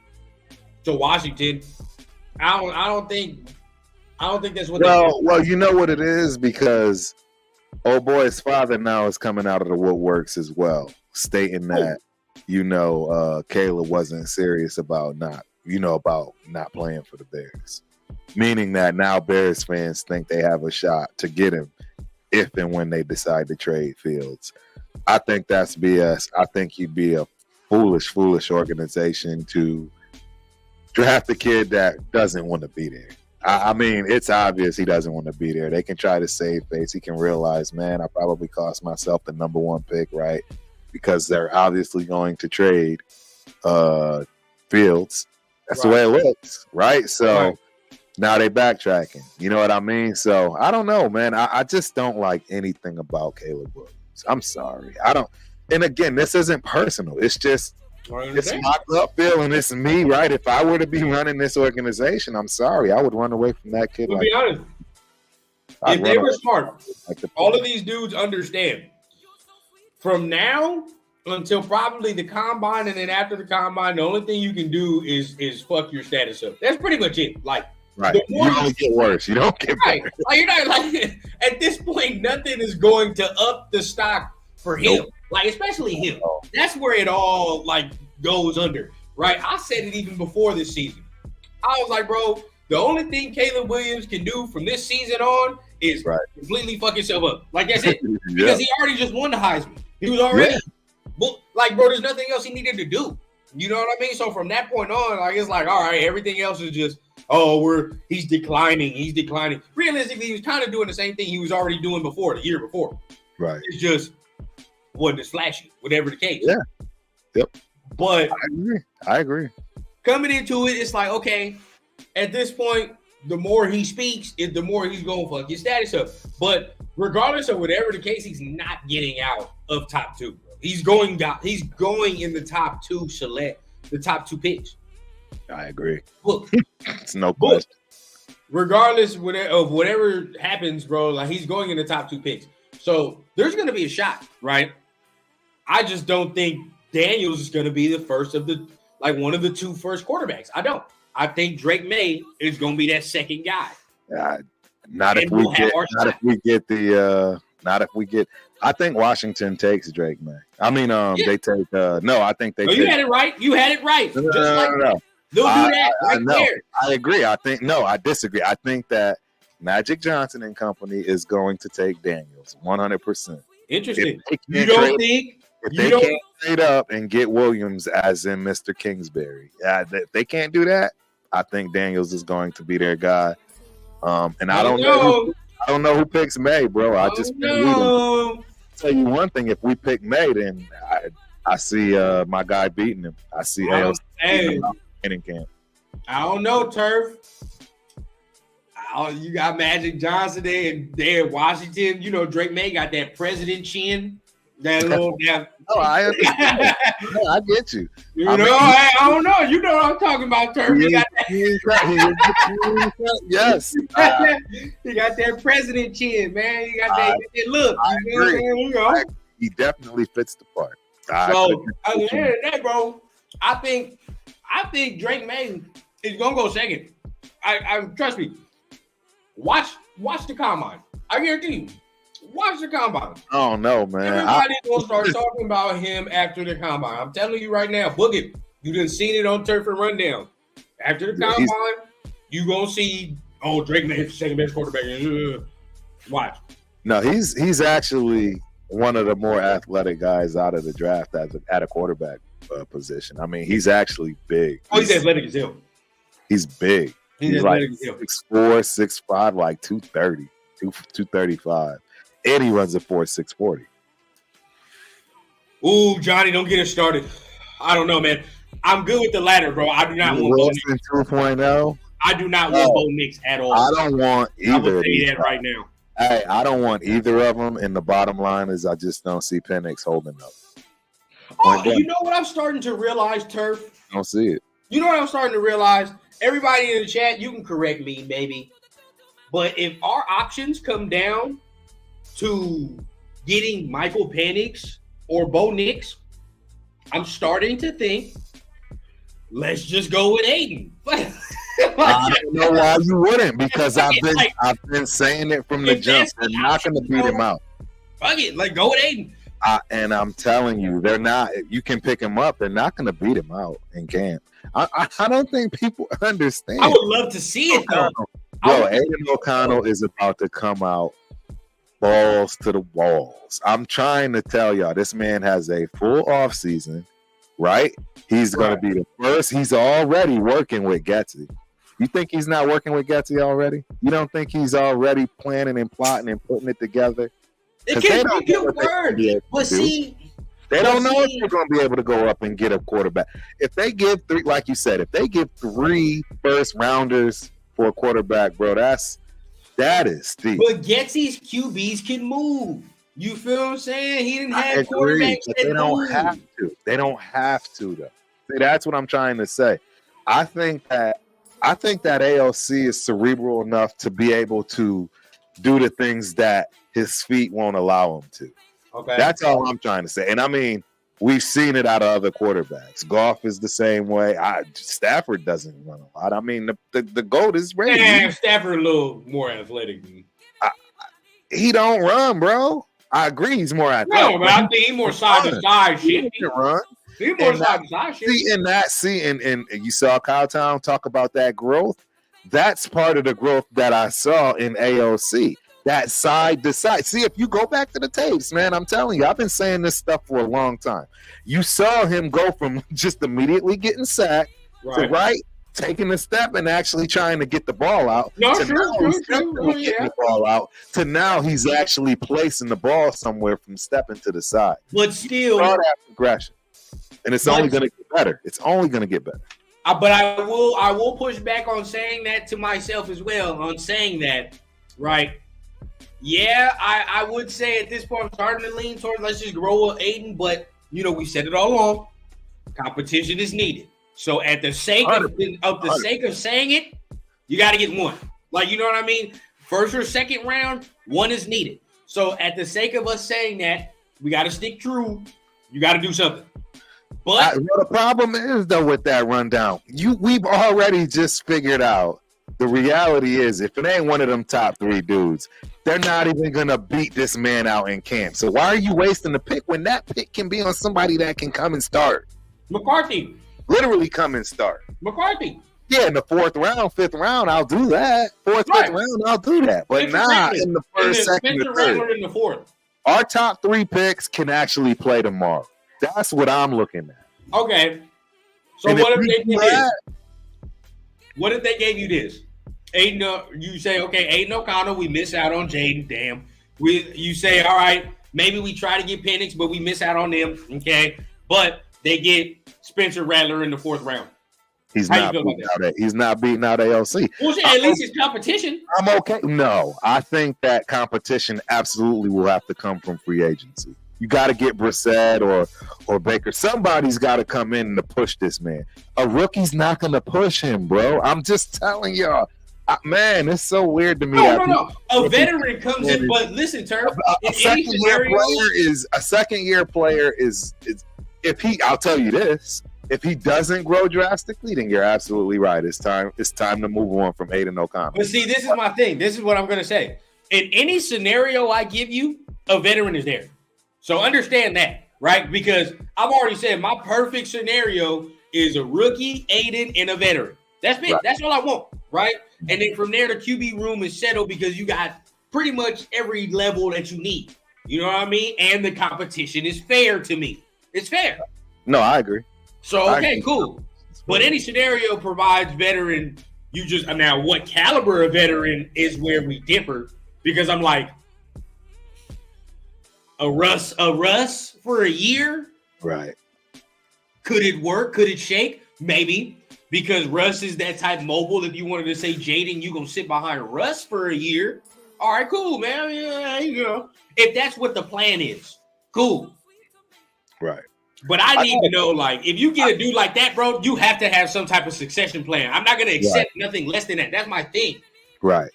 to Washington. I don't think that's what. Well, you know what it is, because old boy's father now is coming out of the woodworks as well, stating that Caleb wasn't serious about not playing for the Bears, meaning that now Bears fans think they have a shot to get him if and when they decide to trade Fields. I think that's BS. I think you'd be a foolish organization to draft a kid that doesn't want to be there. I mean, it's obvious he doesn't want to be there. They can try to save face. He can realize, man, I probably cost myself the number 1 pick, right? Because they're obviously going to trade Fields. That's the way it looks, right? So now they backtracking. You know what I mean? So I don't know, man. I just don't like anything about Caleb Williams. I'm sorry. I don't. And again, this isn't personal. It's just, it's my gut feeling. It's me, right? If I were to be running this organization, I'm sorry, I would run away from that kid. To be honest, if they were smart, all of these dudes understand. From now until probably the combine, and then after the combine, the only thing you can do is fuck your status up. That's pretty much it. Like, right, you don't get worse. You don't get right. Worse. Like, you're not like at this point, nothing is going to up the stock for him. Nope. Like, especially him. That's where it all like goes under. Right. I said it even before this season. I was like, bro, the only thing Caleb Williams can do from this season on is completely fuck himself up. Like, that's it. Because he already just won the Heisman. He was already like, bro, there's nothing else he needed to do. You know what I mean? So from that point on, like, it's like, all right, everything else is just, he's declining. He's declining. Realistically, he was kind of doing the same thing he was already doing before, the year before. Right. It's just wasn't as flashy, whatever the case. Yeah. Yep. But I agree. Coming into it, it's like, okay, at this point, the more he speaks, the more he's going to fuck his status up. But regardless of whatever the case, he's not getting out of top 2. Bro. He's going in the top 2 the top 2 picks. I agree. Look, it's no question. Regardless of whatever happens, bro, like, he's going in the top 2 picks. So there's going to be a shot, right? I just don't think Daniels is going to be the first of one of the 2 first quarterbacks. I don't. I think Drake May is going to be that second guy. Not if we get. I think Washington takes Drake May. I mean, they take. I think they. You had it right. You had it right. No. They'll do that right there. I agree. I disagree. I think that Magic Johnson and company is going to take Daniels 100%. Interesting. You don't think? If they can't trade up and get Williams, as in Mr. Kingsbury, if they can't do that, I think Daniels is going to be their guy. And I don't know who picks May, bro. I just tell you one thing: if we pick May, then I see my guy beating him. I see AOC in camp. I don't know, Turf. You got Magic Johnson there in Washington. You know, Drake May got that president chin. That little damn. I get you. I don't know. You know what I'm talking about, Turf. Yes. He got that president chin, man. He got that look. He definitely fits the part. So at the end of the day, bro, I think Drake May is gonna go second. I trust me. Watch the combine. I guarantee you. Watch the combine. Oh no, man! Everybody's gonna start talking about him after the combine. I'm telling you right now, book it. You done seen it on Turf and Rundown. After the combine, you gonna see Drake May is the second best quarterback. Watch. No, he's actually one of the more athletic guys out of the draft at a quarterback position. I mean, he's actually big. He's athletic as hell. He's big. He's like 6'4", 6'5", like 230, 235. And he runs a 4.6 40. Ooh, Johnny, don't get us started. I don't know, man. I'm good with the latter, bro. I do not want Wilson 2.0. I do not want Bo Nix at all. I don't want either. I'm gonna say that right now. Hey, I don't want either of them. And the bottom line is, I just don't see Penix holding up. Oh, you know what I'm starting to realize, Turf? I don't see it. You know what I'm starting to realize? Everybody in the chat, you can correct me, maybe. But if our options come down to getting Michael Penix or Bo Nix, I'm starting to think, let's just go with Aiden. I don't know why you wouldn't, because I've been saying it from the jump. They're not going to beat him out. Fuck it, like go with Aiden. And I'm telling you, they're not. You can pick him up. They're not going to beat him out in camp. I don't think people understand. I would love to see it though. Yo, Aiden O'Connell is about to come out balls to the walls. I'm trying to tell y'all, this man has a full offseason, right? He's going to be the first. He's already working with Getsy. You think he's not working with Getsy already? You don't think he's already planning and plotting and putting it together? It can work, but see, they don't know if they're going to be able to go up and get a quarterback. If they give three, like you said, if they give 3 first rounders for a quarterback, bro, that is steep. But Getsy's QBs can move. You feel what I'm saying? He didn't have quarterbacks that they don't have to. They don't have to though. See, that's what I'm trying to say. I think that AOC is cerebral enough to be able to do the things that his feet won't allow him to. Okay. That's all I'm trying to say. And I mean, we've seen it out of other quarterbacks. Goff is the same way. Stafford doesn't run a lot. I mean, the GOAT is ready. Yeah, Stafford a little more athletic than me. He don't run, bro. I agree he's more athletic. No, but I think he's more side to side shit. He can run. He's more side to side shit. And you saw Kyle Town talk about that growth. That's part of the growth that I saw in AOC. That side to side. See, if you go back to the tapes, man, I'm telling you, I've been saying this stuff for a long time. You saw him go from just immediately getting sacked to taking a step and actually trying to get the ball out. The ball out to now he's actually placing the ball somewhere from stepping to the side. But still, that progression, and it's only going to get better. It's only going to get better. But I will push back on saying that to myself as well. On saying that, right? Yeah, I would say at this point I'm starting to lean towards let's just grow with Aiden, but you know we said it all along. Competition is needed. So at the sake of saying it, you got to get one. Like you know what I mean? First or second round, one is needed. So at the sake of us saying that, we got to stick true. You got to do something. But the problem is though with that rundown, we've already just figured out. The reality is, if it ain't one of them top 3 dudes, they're not even going to beat this man out in camp. So why are you wasting the pick when that pick can be on somebody that can come and start? McCarthy. Literally come and start. McCarthy. Yeah, in the 4th round, 5th round, I'll do that. 4th, 5th round, I'll do that. But not in the 1st, 2nd, or 3rd. In the 4th. Our top 3 picks can actually play tomorrow. That's what I'm looking at. Okay. So what if they did this? What if they gave you this? Aiden, you say, okay, Aiden O'Connell, we miss out on Jaden. Damn. You say, all right, maybe we try to get Penix, but we miss out on them. Okay. But they get Spencer Rattler in the 4th round. He's not beating out AOC. Well, at least it's competition. I'm okay. No, I think that competition absolutely will have to come from free agency. You got to get Brissett or Baker. Somebody's got to come in to push this man. A rookie's not going to push him, bro. I'm just telling y'all. Man, it's so weird to me. No. A veteran comes in, but listen, Turf. A second year player is if he. I'll tell you this: if he doesn't grow drastically, then you're absolutely right. It's time to move on from Aiden O'Connell. But see, this is my thing. This is what I'm going to say. In any scenario I give you, a veteran is there. So understand that, right? Because I've already said my perfect scenario is a rookie, Aiden, and a veteran. That's it. Right. That's all I want, right? And then from there, the QB room is settled because you got pretty much every level that you need. You know what I mean? And the competition is fair to me. It's fair. No, I agree. So, okay, cool. But any scenario provides veteran. You just now what caliber of veteran is where we differ because I'm like a Russ for a year. Right. Could it work? Could it shake? Maybe. Because Russ is that type mobile. If you wanted to say Jaden, you gonna sit behind Russ for a year. All right, cool, man. Yeah, you know. If that's what the plan is, cool. Right. But I need to know, like, if you get a dude like that, bro, you have to have some type of succession plan. I'm not gonna accept nothing less than that. That's my thing. Right.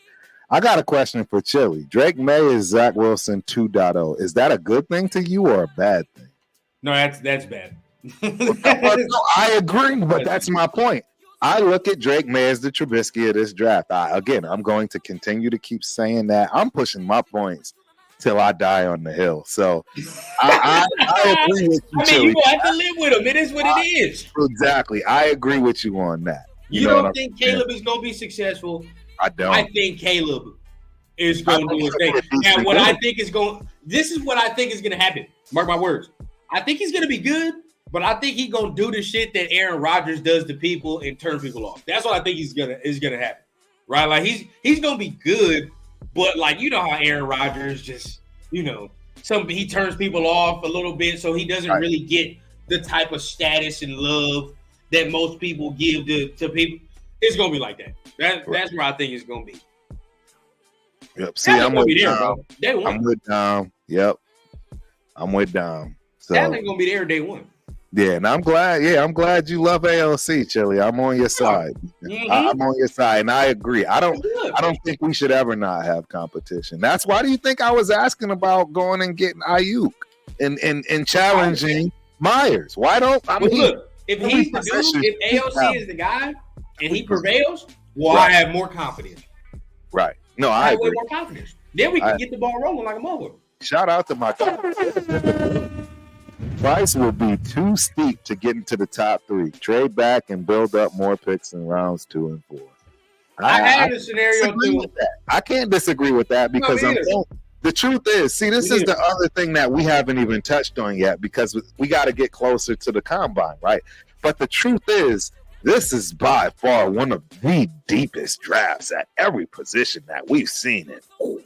I got a question for Chili. Drake May is Zach Wilson 2.0. Is that a good thing to you or a bad thing? No, that's bad. No, I agree, but that's my point. I look at Drake May as the Trubisky of this draft. I'm going to continue to keep saying that. I'm pushing my points till I die on the hill. So I agree with you. I mean, you gonna have to live with him. It is what it is. Exactly. I agree with you on that. You don't think Caleb is gonna be successful? I don't. I think Caleb is going to do his thing. Now, what I think is going. This is what I think is going to happen. Mark my words. I think he's going to be good, but I think he's going to do the shit that Aaron Rodgers does to people and turn people off. That's what I think is gonna happen. Right? Like he's going to be good, but like you know how Aaron Rodgers just he turns people off a little bit, so he doesn't really get the type of status and love that most people give to people. It's going to be like that. That's where I think it's going to be. Yep. See, I'm with Dom. I'm with Dom. Yep. I'm with Dom. So that's going to be there day one. Yeah, and I'm glad. Yeah, I'm glad you love ALC, Chili. I'm on your side. Mm-hmm. I'm on your side, and I agree. I don't think we should ever not have competition. That's why do you think I was asking about going and getting Ayuk and challenging Myers? Why don't look? If he's the dude, if AOC is the guy and he prevails, I have more confidence. Right. No, I agree. Way more confidence. Then we can get the ball rolling like a mother. Shout out to my price will be too steep to get into the top 3. Trade back and build up more picks in rounds 2 and 4. I had a scenario too. I can't disagree with that because the truth is, see, this is the other thing that we haven't even touched on yet because we got to get closer to the combine, right? But the truth is, this is by far one of the deepest drafts at every position that we've seen in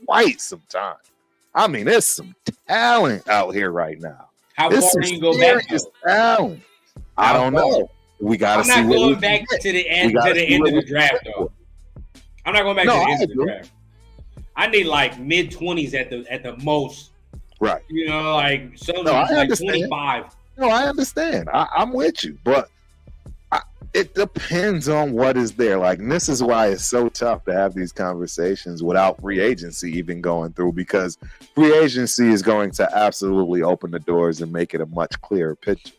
quite some time. I mean, there's some talent out here right now. How far do you go back to? Talent. I don't know. We got to see. I'm not going back to the end of the draft, though. I'm not going back to the end of the draft. I need like mid-20s at the most. Right. Like something like 25. No, I understand. I'm with you, but it depends on what is there. Like, and this is why it's so tough to have these conversations without free agency even going through, because free agency is going to absolutely open the doors and make it a much clearer picture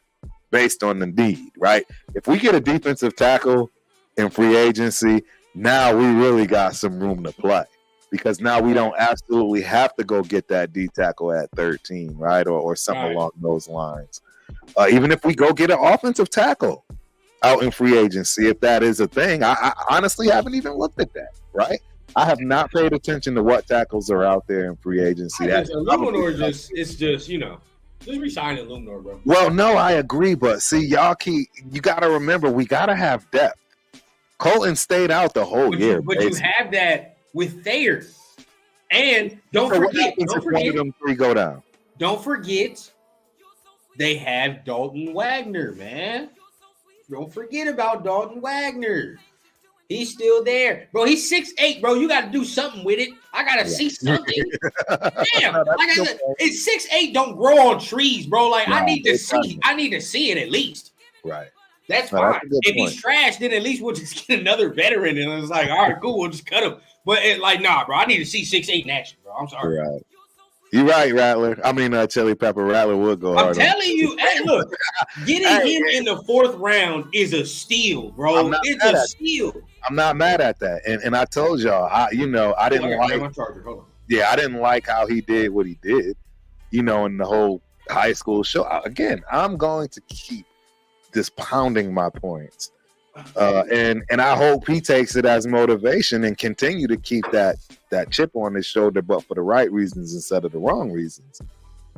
based on the need, right? If we get a defensive tackle in free agency, now we really got some room to play because now we don't absolutely have to go get that D tackle at 13, right? Or something along those lines. Even if we go get an offensive tackle out in free agency, if that is a thing. I honestly haven't even looked at that, right? I have not paid attention to what tackles are out there in free agency. Luminor just re-signing Luminor, bro. Well, no, I agree, but see, you got to remember, we got to have depth. Colton stayed out the whole year. But you have that with Thayer. And don't forget. One of them 3 go down. Don't forget, they have Dalton Wagner, man. Don't forget about Dalton Wagner. He's still there. Bro, he's 6'8", bro. You got to do something with it. I got to see something. Damn. It's 6'8", don't grow on trees, bro. Like, I need to see it at least. Right. That's fine. If he's trash, then at least we'll just get another veteran. And it's like, all right, cool. We'll just cut him. But nah, bro. I need to see 6'8" in action, bro. I'm sorry. Right. You're right, Rattler. I mean, Chili Pepper Rattler would go hard. I'm telling you, hey, look, getting him in the 4th round is a steal, bro. It's a steal. I'm not mad at that, and I told y'all, I didn't like. My charger. Hold on. Yeah, I didn't like how he did what he did, in the whole high school show. Again, I'm going to keep just pounding my points, and I hope he takes it as motivation and continue to keep that chip on his shoulder, but for the right reasons instead of the wrong reasons.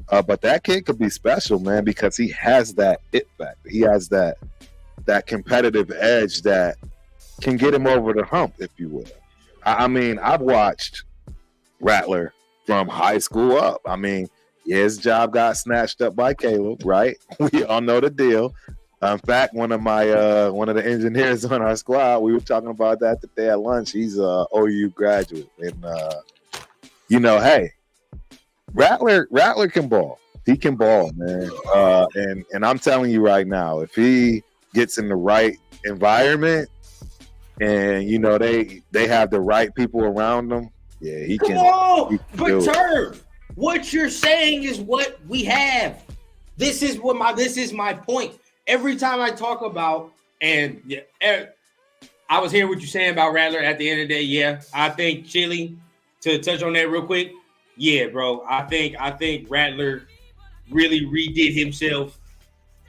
But that kid could be special, man, because he has that it factor. He has that that competitive edge that can get him over the hump, if you will. I mean, I've watched Rattler from high school up. I mean, his job got snatched up by Caleb, right? We all know the deal. In fact, one of the engineers on our squad, we were talking about that today at lunch. He's a OU graduate, and hey, Rattler can ball. He can ball, man. And I'm telling you right now, if he gets in the right environment, and they have the right people around them, yeah, he can. But Turf, what you're saying is what we have. This is my point. Every time I talk about, and I was hearing what you're saying about Rattler at the end of the day. Yeah, I think Chili, to touch on that real quick. Yeah, bro, I think Rattler really redid himself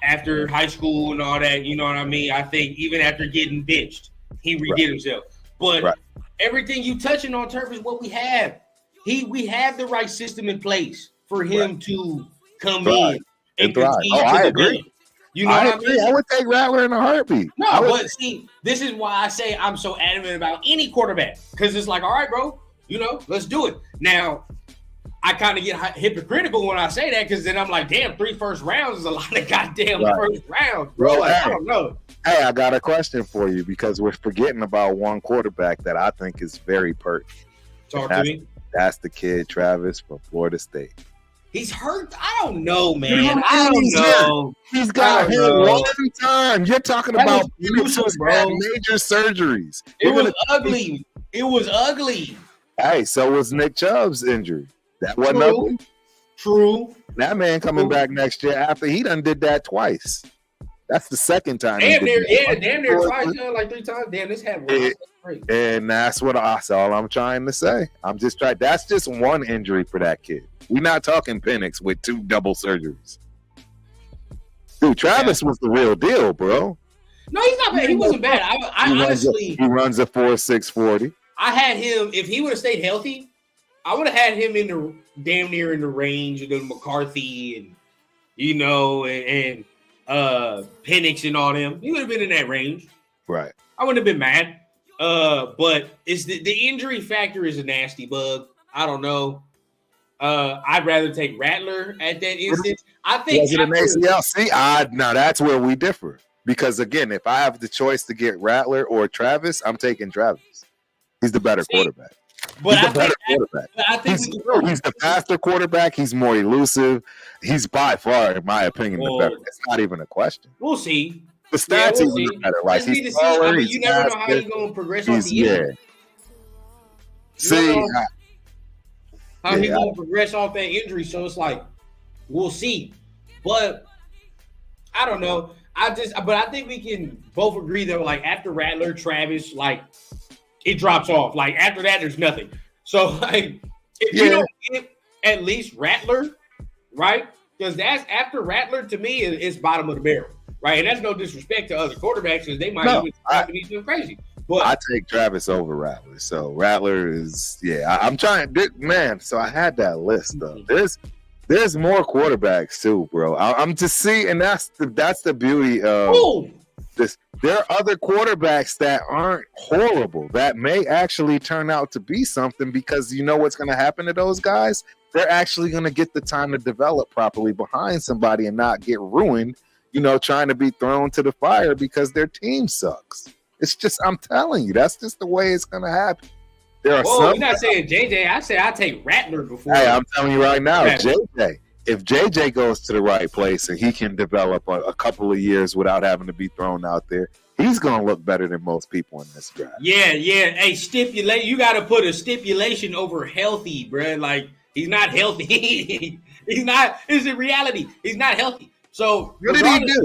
after high school and all that. You know what I mean? I think even after getting benched, he redid himself. But everything you touching on, Turf, is what we have. We have the right system in place for him to come in and continue to develop. You know what I mean? I would take Rattler in a heartbeat. No, but see, this is why I say I'm so adamant about any quarterback, because it's like, all right, bro, let's do it. Now, I kind of get hypocritical when I say that, because then I'm like, damn, 3 first rounds is a lot of goddamn first rounds, bro. Like, I don't know. Hey, I got a question for you, because we're forgetting about one quarterback that I think is very pertinent. Talk to me. That's the kid Travis from Florida State. He's hurt. I don't know, man. I don't know. He's got hit one time. You're talking about major surgeries. It was ugly. It was ugly. Hey, so was Nick Chubb's injury. That wasn't ugly. True. That man coming back next year after he done did that twice. That's the second time. Damn near twice, like 3 times. Damn, this happened. And that's all I'm trying to say. That's just one injury for that kid. We're not talking Penix with 2 double surgeries. Dude, Travis was the real deal, bro. No, he's not bad. He wasn't bad. I honestly... He runs a 4.6 40. I had him, if he would have stayed healthy, I would have had him in the damn near in the range of the McCarthy and Penix and all them. He would have been in that range. Right. I wouldn't have been mad. But it's the injury factor is a nasty bug. I don't know. I'd rather take Rattler at that instance. I think was it an ACL? See, now that's where we differ. Because again, if I have the choice to get Rattler or Travis, I'm taking Travis. He's the better quarterback. But he's the faster quarterback. He's more elusive. He's by far, in my opinion, the better. It's not even a question. We'll see. The stats even better. Like he's taller, you never know how he's going to progress off the injury. See how he's going to progress off that injury. So it's like, we'll see. But I don't know. But I think we can both agree that like after Rattler, Travis, like it drops off. Like after that, there's nothing. So like if you don't get at least Rattler, right? Because that's after Rattler to me is bottom of the barrel, right? And that's no disrespect to other quarterbacks because they might even be doing crazy. But I take Travis over Rattler. So Rattler is I'm trying, man. So I had that list though. There's more quarterbacks too, bro. I'm just seeing, and that's the beauty of this. There are other quarterbacks that aren't horrible that may actually turn out to be something, because you know what's going to happen to those guys? They're actually going to get the time to develop properly behind somebody and not get ruined, trying to be thrown to the fire because their team sucks. It's just, I'm telling you, that's just the way it's going to happen. There are you're not saying JJ. I say I take Rattler before. Hey, I'm telling you right now, JJ. If JJ goes to the right place and he can develop a couple of years without having to be thrown out there, he's going to look better than most people in this draft. Yeah. Hey, you got to put a stipulation over healthy, bro. Like, he's not healthy. He's not. It's a reality. He's not healthy. So what did he do?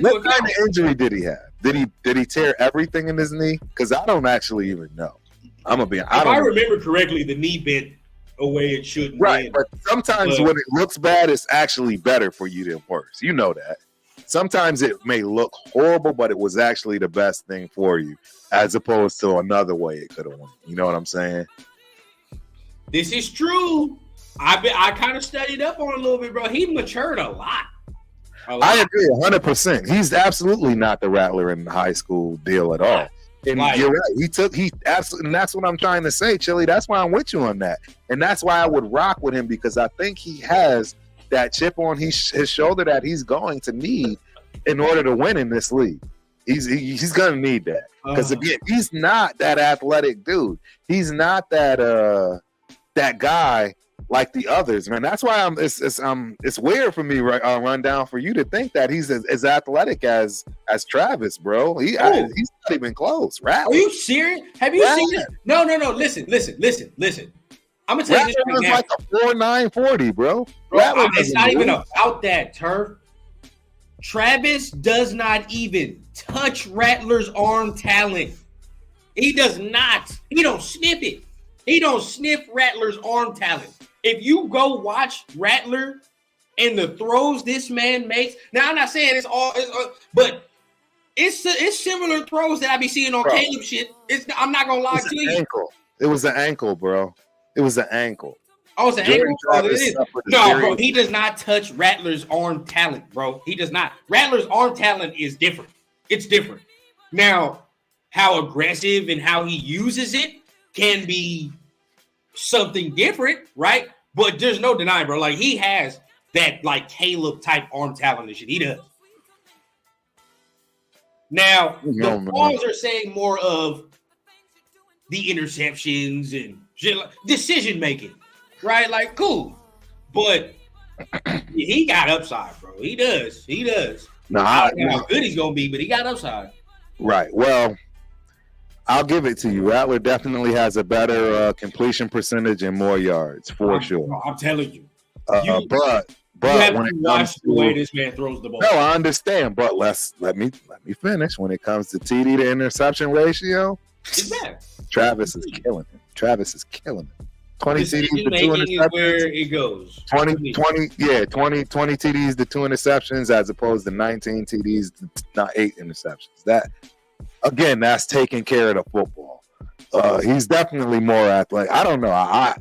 What kind of injury did he have? Did he tear everything in his knee? Because I don't actually even know. If I remember correctly, the knee bent away it shouldn't. Right, but sometimes when it looks bad, it's actually better for you than worse. You know that. Sometimes it may look horrible, but it was actually the best thing for you, as opposed to another way it could have went. You know what I'm saying? This is true. I kind of studied up on it a little bit, bro. He matured a lot. I agree 100%. He's absolutely not the Rattler in the high school deal at all. And you're right. He absolutely, and that's what I'm trying to say, Chili. That's why I'm with you on that. And that's why I would rock with him, because I think he has that chip on his shoulder that he's going to need in order to win in this league. He's going to need that. Because again, he's not that athletic dude. He's not that guy like the others, man. That's why it's weird for me, run down, for you to think that he's as athletic as Travis, bro. He's not even close. Rattler. Are you serious? Have you seen this? No. Listen. I'm gonna tell you this right now. Like a 4.9 40, bro. It's not even about that, Turf. Travis does not even touch Rattler's arm talent. He does not. He don't sniff it. He don't sniff Rattler's arm talent. If you go watch Rattler and the throws this man makes, now I'm not saying it's all, but it's similar throws that I be seeing on Caleb shit. I'm not gonna lie to you. It was an ankle, bro. It was an ankle. Oh, it's an ankle? Oh, it is. No, bro, he does not touch Rattler's arm talent, bro. He does not. Rattler's arm talent is different. It's different. Now, how aggressive and how he uses it can be something different, right? But there's no denying, bro. Like, he has that, like, Caleb type arm talent and shit. He does. Now, the balls are saying more of the interceptions and decision making, right? Like, cool. But he got upside, bro. He does. No, I don't know how good he's going to be, but he got upside. Right. Well, I'll give it to you. Rattler definitely has a better completion percentage and more yards, for sure. I'm telling you. But you have to watch the way this man throws the ball. No, I understand, but let me finish. When it comes to TD to interception ratio, it's bad. Travis is killing him. 20 TDs to 2 interceptions. Is where it goes. 20 TDs to 2 interceptions, as opposed to 19 TDs to 8 interceptions. That's taking care of the football. He's definitely more athletic. I don't know. I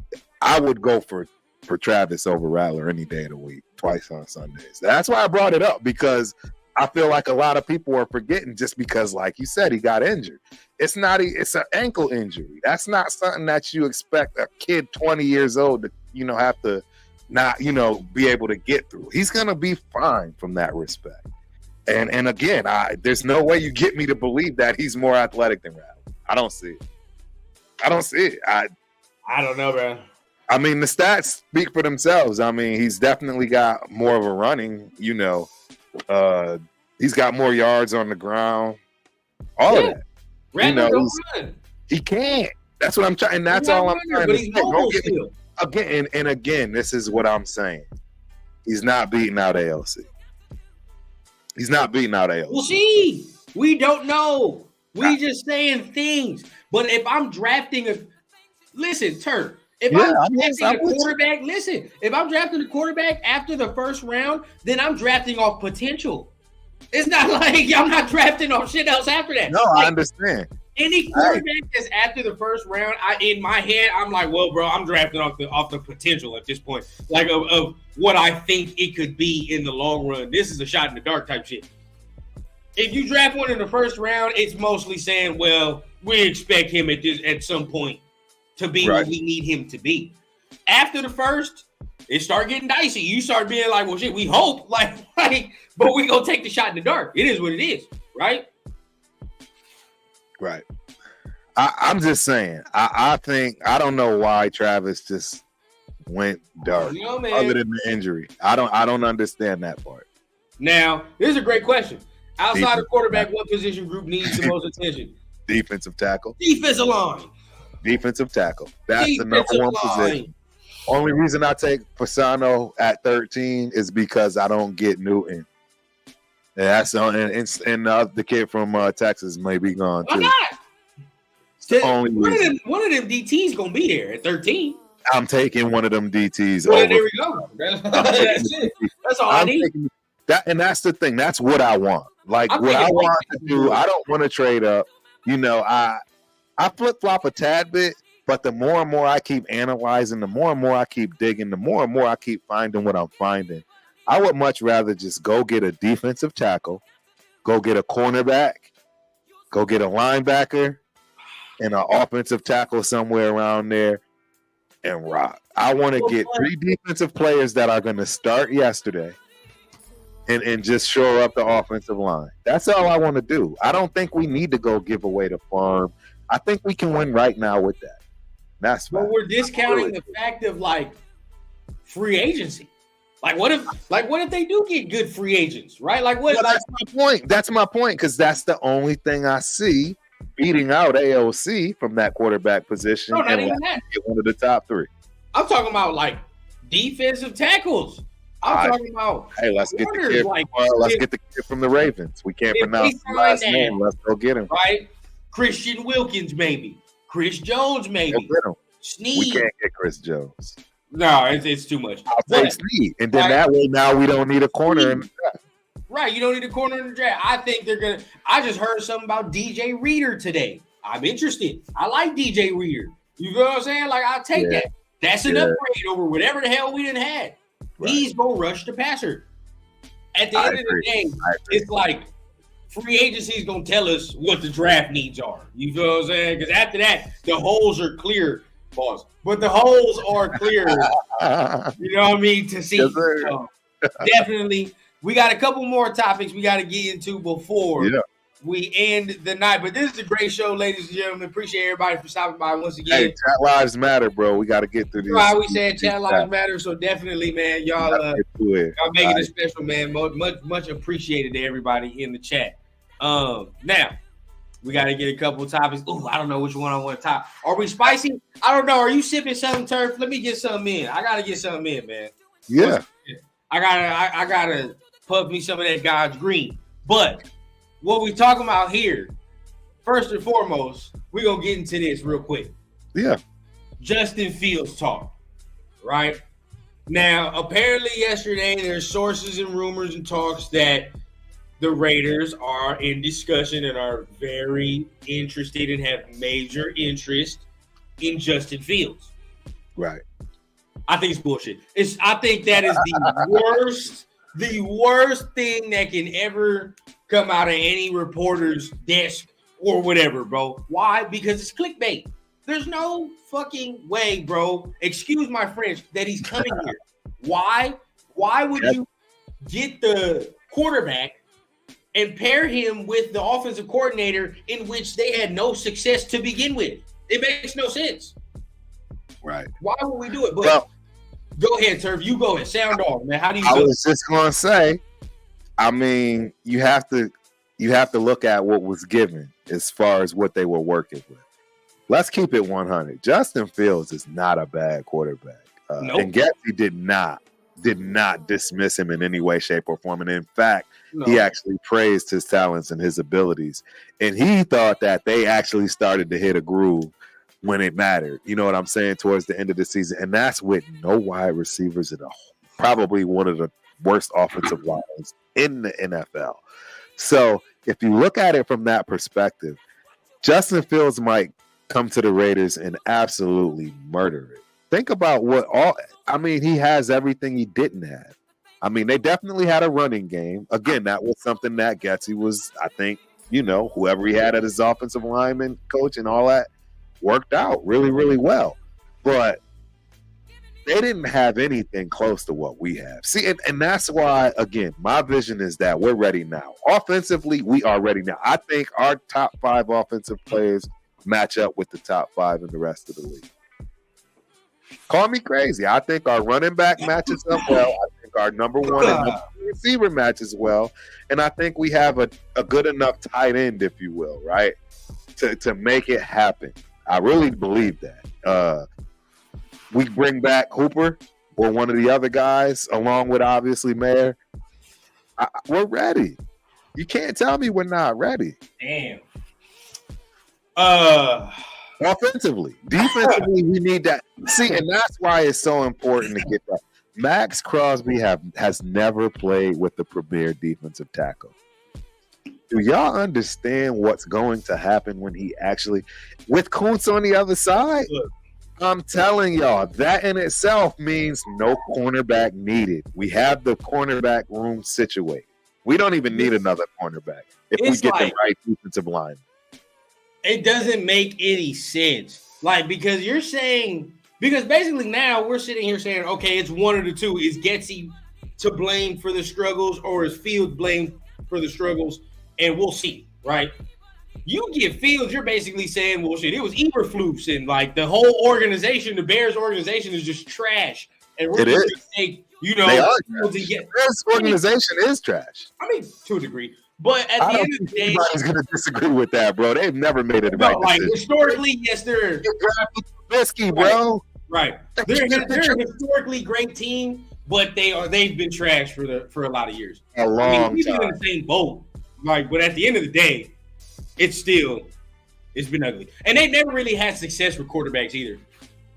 would go for Travis over Rattler any day of the week, twice on Sundays. That's why I brought it up, because I feel like a lot of people are forgetting, just because, like you said, he got injured. It's an ankle injury. That's not something that you expect a kid 20 years old to, have to not, be able to get through. He's going to be fine from that respect. And again, there's no way you get me to believe that he's more athletic than Rattler. I don't see it. I don't know, bro. I mean, the stats speak for themselves. I mean, he's definitely got more of a running, he's got more yards on the ground. All of that. Rattler don't run. He can't. That's what I'm trying. That's all I'm trying to say. Again, this is what I'm saying. He's not beating out ALC. We'll see. We don't know. We just saying things. But if I'm drafting listen, Turk. If I'm drafting a quarterback after the first round, then I'm drafting off potential. It's not like I'm not drafting off shit else after that. No, I understand. Any quarterback that's after the first round, in my head, I'm like, well, bro, I'm drafting off the potential at this point, like of what I think it could be in the long run. This is a shot in the dark type shit. If you draft one in the first round, it's mostly saying, well, we expect him at some point to be what we need him to be. After the first, it start getting dicey. You start being like, well, shit, we hope, but we gonna take the shot in the dark. It is what it is, right? Right. I'm just saying. I think I don't know why Travis just went dark, other than the injury. I don't understand that part. Now, this is a great question. Outside of quarterback, what position group needs the most attention? Defensive tackle. Defensive line. Defensive tackle. That's the number one position. Only reason I take Fasano at 13 is because I don't get Newton. And that's the kid from Texas may be gone too. Why not? One of them DTs gonna be there at 13. I'm taking one of them DTs. Well, there we go. That's it. That's all I need. And that's the thing. That's what I want. Like what I want to do. I don't want to trade up. I flip flop a tad bit, but the more and more I keep analyzing, the more and more I keep digging, the more and more I keep finding what I'm finding. I would much rather just go get a defensive tackle, go get a cornerback, go get a linebacker, and an offensive tackle somewhere around there and rock. I want to get 3 defensive players that are going to start yesterday and just shore up the offensive line. That's all I want to do. I don't think we need to go give away the farm. I think we can win right now with that. That's but we're discounting the fact of like free agency. What if they do get good free agents, right? That's my point. That's my point, because that's the only thing I see beating out AOC from that quarterback position. No, not even that. Get one of the top 3. I'm talking about like defensive tackles. I'm talking about let's get the kid. Let's get the kid from the Ravens. We can't pronounce his last name. Let's go get him. Right? Christian Wilkins, maybe. Chris Jones, maybe. Sneed. We can't get Chris Jones. No, it's too much. I'll take Sneed, and then that way now we don't need a corner in the draft. Right, you don't need a corner in the draft. I think they're gonna. I just heard something about DJ Reader today. I'm interested. I like DJ Reader. You know what I'm saying? I'll take that. That's an upgrade over whatever the hell we didn't have. Right. He's gonna rush the passer. At the end of the day, it's like free agency is gonna tell us what the draft needs are. You feel what I'm saying? Because after that, the holes are clear. Pause. But the holes are clear. You know what I mean? To see. Yes, so definitely, we got a couple more topics we got to get into before we end the night. But this is a great show, ladies and gentlemen. Appreciate everybody for stopping by once again. Hey, chat lives matter, bro. We got to get through this. Right, we said chat lives matter, so definitely, man, y'all making it special, man. Much appreciated to everybody in the chat. Now. We got to get a couple of topics. Ooh, I don't know which one I want to top. Are we spicy? I don't know. Are you sipping something, Turf? Let me get something in. I got to get something in, man. Yeah. I gotta puff me some of that God's green. But what we talking about here, first and foremost, we're going to get into this real quick. Yeah. Justin Fields talk, right? Now, apparently yesterday, there's sources and rumors and talks that the Raiders are in discussion and are very interested and have major interest in Justin Fields. Right. I think it's bullshit. I think that is the worst thing that can ever come out of any reporter's desk or whatever, bro. Why? Because it's clickbait. There's no fucking way, bro. Excuse my French, that he's coming here. Why? Why would you get the quarterback and pair him with the offensive coordinator in which they had no success to begin with? It makes no sense. Right. Why would we do it? But go ahead, Turf. You go ahead. Sound off, man. How do you feel? I was just going to say, I mean, you have to look at what was given as far as what they were working with. Let's keep it 100. Justin Fields is not a bad quarterback. Nope. And Getsy did not dismiss him in any way, shape, or form. And in fact, he actually praised his talents and his abilities. And he thought that they actually started to hit a groove when it mattered. You know what I'm saying? Towards the end of the season. And that's with no wide receivers and probably one of the worst offensive lines in the NFL. So if you look at it from that perspective, Justin Fields might come to the Raiders and absolutely murder it. Think about he has everything he didn't have. I mean, they definitely had a running game. Again, that was something that Getsy was, I think, whoever he had at his offensive lineman coach and all that worked out really, really well. But they didn't have anything close to what we have. See, and that's why, again, my vision is that we're ready now. Offensively, we are ready now. I think our top 5 offensive players match up with the top 5 in the rest of the league. Call me crazy. I think our running back matches up well. I think our number 1 and number 2 receiver matches well. And I think we have a good enough tight end, if you will, right, to make it happen. I really believe that. We bring back Hooper or one of the other guys, along with obviously Mayer. We're ready. You can't tell me we're not ready. Damn. Offensively. Defensively, we need that. See, and that's why it's so important to get that. Max Crosby has never played with the premier defensive tackle. Do y'all understand what's going to happen when he actually, with Kuntz on the other side? Look, I'm telling y'all, that in itself means no cornerback needed. We have the cornerback room situated. We don't even need another cornerback if we get the right defensive line. It doesn't make any sense. Like, because you're saying, because basically now we're sitting here saying, okay, it's one of the two. Is Getsy to blame for the struggles, or is Fields blamed for the struggles? And we'll see, right? You get Fields, you're basically saying, well, shit, it was Eberflus, and like the whole organization, the Bears organization is just trash. And we're going to say, you know, Bears organization is trash. I mean, to a degree. But at the end of the day, anybody's going to disagree with that, bro. They've never made it right. Like historically, yes, they're Trubisky, bro. Right. They're a historically great team, but they've been trash for a lot of years. A long time. We've been in the same boat. Like, but at the end of the day, it's been ugly. And they never really had success with quarterbacks either.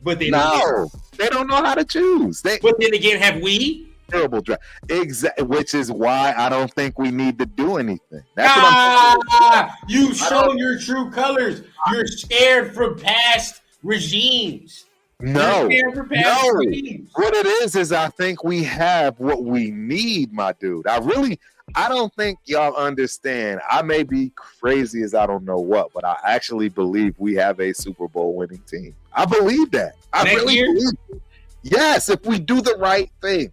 But they don't know how to choose. But then again, have we? Terrible draft. Exactly, which is why I don't think we need to do anything. That's what I'm saying. You show your true colors. You're scared from past regimes. No. What it is I think we have what we need, my dude. I don't think y'all understand. I may be crazy as I don't know what, but I actually believe we have a Super Bowl winning team. I believe that. I really believe it. Yes, if we do the right thing.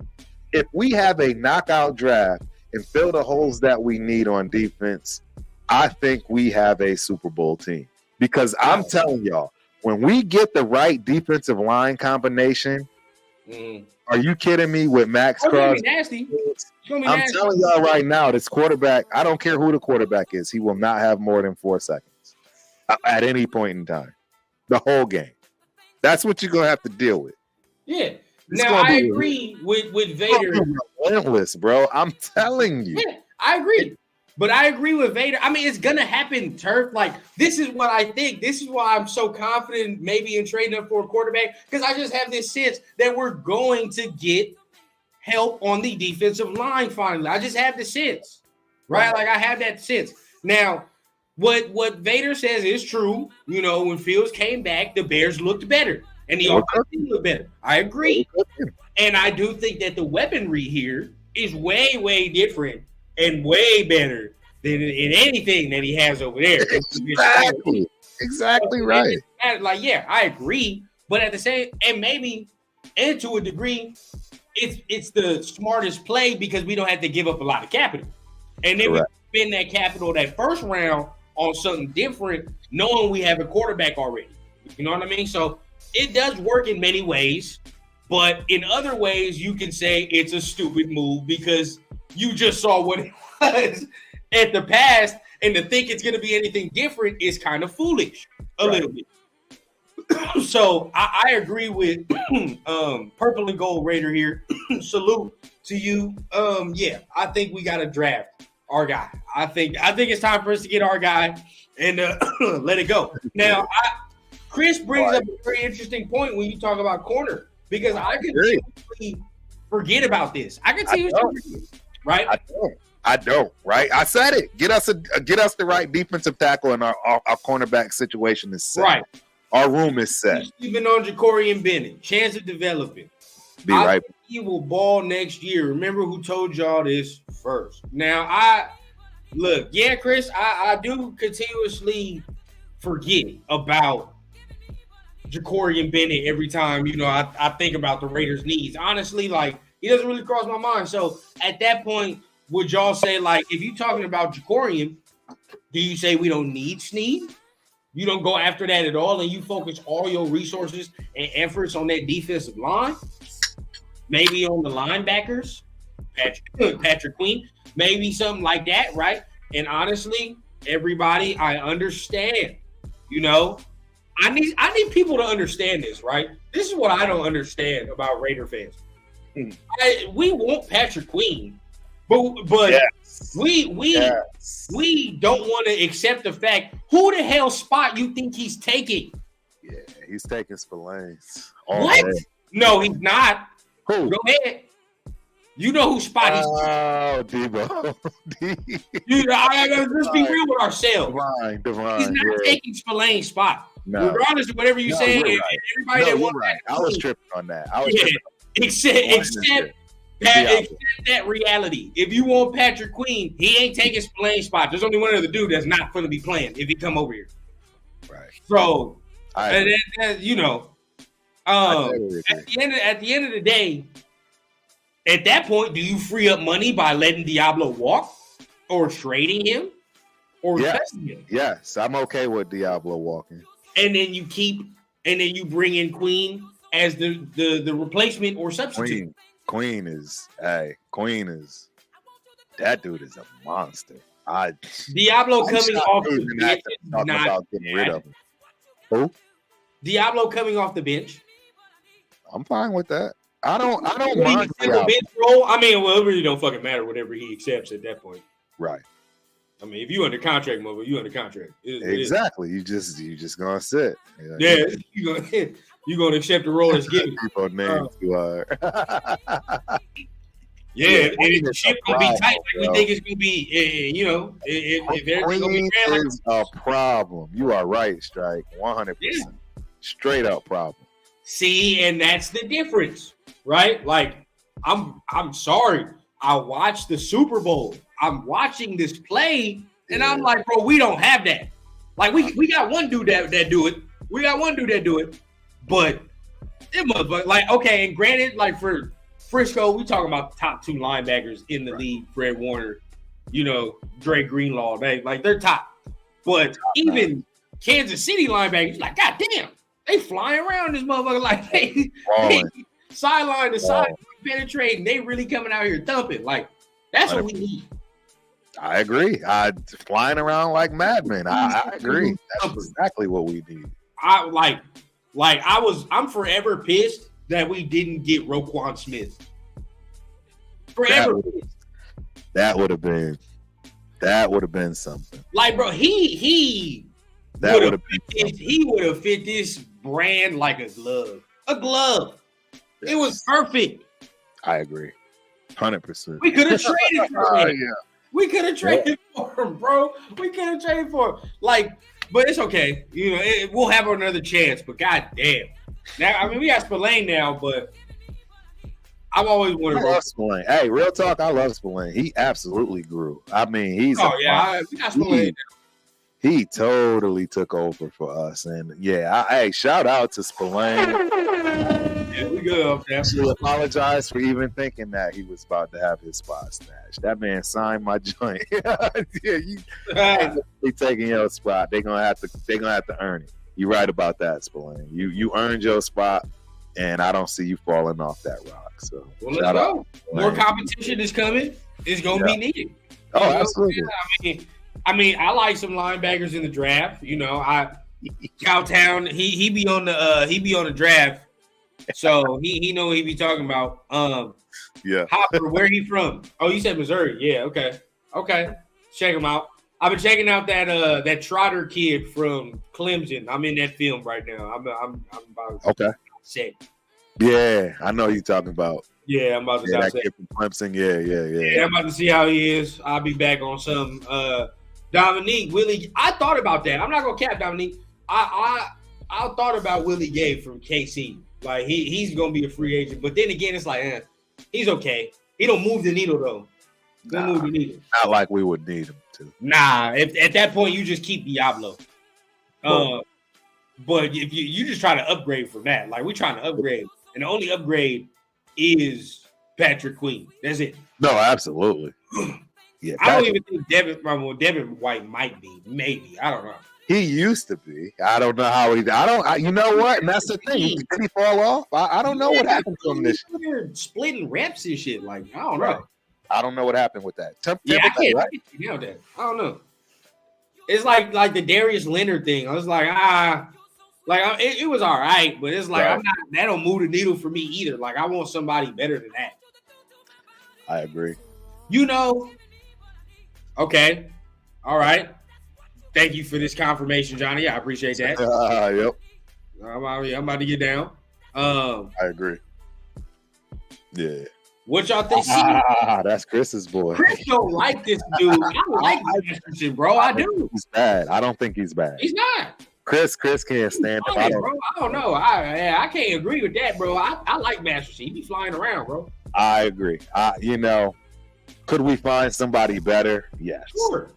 If we have a knockout draft and fill the holes that we need on defense, I think we have a Super Bowl team. Because I'm telling y'all, when we get the right defensive line combination, are you kidding me with Max Crosby? Nasty. I'm telling y'all right now, this quarterback, I don't care who the quarterback is, he will not have more than 4 seconds at any point in time. The whole game. That's what you're going to have to deal with. Yeah. Now, I agree with Vader. Relentless, bro. I'm telling you. Yeah, I agree. But I agree with Vader. I mean, it's going to happen, Turf. Like, this is what I think. This is why I'm so confident maybe in trading up for a quarterback, because I just have this sense that we're going to get help on the defensive line finally. I just have the sense, right? Like, I have that sense. Now, what Vader says is true. You know, when Fields came back, the Bears looked better. And the offense looked better. I agree. And I do think that the weaponry here is way, way different and way better than in anything that he has over there. Exactly right. Like, yeah, I agree. But at the same, and to a degree, it's the smartest play because we don't have to give up a lot of capital. And then we spend that capital that first round on something different, knowing we have a quarterback already. You know what I mean? So it does work in many ways, but in other ways, you can say it's a stupid move because you just saw what it was at the past, and to think it's going to be anything different is kind of foolish a little bit. So I agree with Purple and Gold Raider here. Salute to you. Yeah, I think we got to draft our guy. I think it's time for us to get our guy and let it go. Now, Chris brings up a very interesting point when you talk about corner, because I could seriously forget about this. I could see right? I don't. Right? I said it. Get us the right defensive tackle, and our cornerback situation is set. Right. Our room is set. Even on Ja'Cory Bennett, chance of developing. I think he will ball next year. Remember who told y'all this first. Now, Chris, I do continuously forget about Ja'Cory Bennett every time, I think about the Raiders' needs. Honestly, like, he doesn't really cross my mind. So at that point, would y'all say, like, if you're talking about Ja'Cory, do you say we don't need Snead? You don't go after that at all, and you focus all your resources and efforts on that defensive line? Maybe on the linebackers, Patrick Queen, maybe something like that, right? And honestly, everybody, I understand, I need people to understand this, right? This is what I don't understand about Raider fans. We want Patrick Queen, but yes. we don't want to accept the fact who the hell spot you think he's taking. Yeah, he's taking Spillane's. What? Day. No, he's not. Who? Go ahead. You know who spot he's taking. Oh, Debo. Let's be real with ourselves. Divine. He's not taking Spillane's spot. regardless of whatever you say, right. everybody that wants right. I was tripping on that. Except that reality. If you want Patrick Queen, he ain't taking Spillane spot. There's only one other dude that's not going to be playing if he come over here. Right. So, you know, at the end of the day, at that point, do you free up money by letting Diablo walk or trading him or cutting him? Yes, I'm okay with Diablo walking. And then you bring in Queen as the replacement or substitute. Queen is that dude is a monster. Diablo coming off the bench is not getting rid of him. Who? Diablo coming off the bench. I'm fine with that. I don't mind the bench role. I mean, well, it really don't fucking matter whatever he accepts at that point. Right. I mean, if you under contract, mother, you under contract. Exactly. You just gonna sit. Yeah, you gonna accept the role that's given. People names you are. Yeah, and if the ship gonna be tight, like we think it's gonna be, you know, if there's gonna be is a problem. You are right, Strike. 100%. Straight up problem. See, and that's the difference, right? Like, I'm sorry. I watched the Super Bowl. I'm watching this play, and I'm like, bro, we don't have that. Like, we got one dude that do it. We got one dude that do it, but it must, like, okay, and granted, like for Frisco, we talking about the top 2 linebackers in the league, Fred Warner, you know, Dre Greenlaw, they're top. But even Kansas City linebackers, like, God damn, they flying around this motherfucker like they sideline to side penetrating. They really coming out here thumping. Like, that's what we need. I agree. Flying around like madmen. I agree. That's exactly what we need. I'm forever pissed that we didn't get Roquan Smith. Forever pissed. That would have been something. Like, bro, he would have fit this brand like a glove. A glove. Yes. It was perfect. I agree. 100%. We could have traded for him. We could have traded for him, bro. We could have traded for him. Like, but it's okay. You know, we'll have another chance. But goddamn, now I mean we got Spillane now, but I've always wanted. I love Spillane. Hey, real talk. I love Spillane. He absolutely grew. I mean, we got Spillane. He totally took over for us, and shout out to Spillane. Yeah, we good. I apologize for even thinking that he was about to have his spot snatched. That man signed my joint. You taking your spot. They're gonna have to earn it. You're right about that, Spillane. You earned your spot, and I don't see you falling off that rock. So let's go. More competition is coming. It's gonna be needed. Oh, absolutely. I mean, I like some linebackers in the draft. You know, Cowtown, he be on the draft, so he know what he be talking about. Hopper, where he from? Oh, you said Missouri. Yeah, okay. Check him out. I've been checking out that Trotter kid from Clemson. I'm in that film right now. I'm about set. Yeah, I know you're talking about. Yeah, I'm about to that kid from Clemson. Yeah. I'm about to see how he is. I'll be back on some. Dominique, Willie, I thought about that. I'm not gonna cap Dominique. I thought about Willie Gay from KC. Like he's gonna be a free agent, but then again, it's like he's okay. He don't move the needle though. Move the needle. Not like we would need him to. Nah, at that point you just keep Diablo. But if you just try to upgrade from that, like we're trying to upgrade, and the only upgrade is Patrick Queen. That's it. No, absolutely. Yeah, I don't even think Devin White might be. Maybe. I don't know. He used to be. I don't know how he. You know what? And that's the thing. Did he fall off? I don't know what happened to him this year. Splitting reps and shit. Like I don't know. I don't know what happened with that. I can't that. I don't know. It's like the Darius Leonard thing. I was like it was all right, but it's like I'm not. That don't move the needle for me either. Like I want somebody better than that. I agree. You know. Okay. All right. Thank you for this confirmation, Johnny. I appreciate that. Yep. I'm about to get down. I agree. Yeah. What y'all think? That's Chris's boy. Chris don't like this dude. I like Masterson, bro. I do. He's bad. I don't think he's bad. He's not. Chris can't stand him. I don't know. I can't agree with that, bro. I like Master C. He be flying around, bro. I agree. Could we find somebody better? Yes. Sure.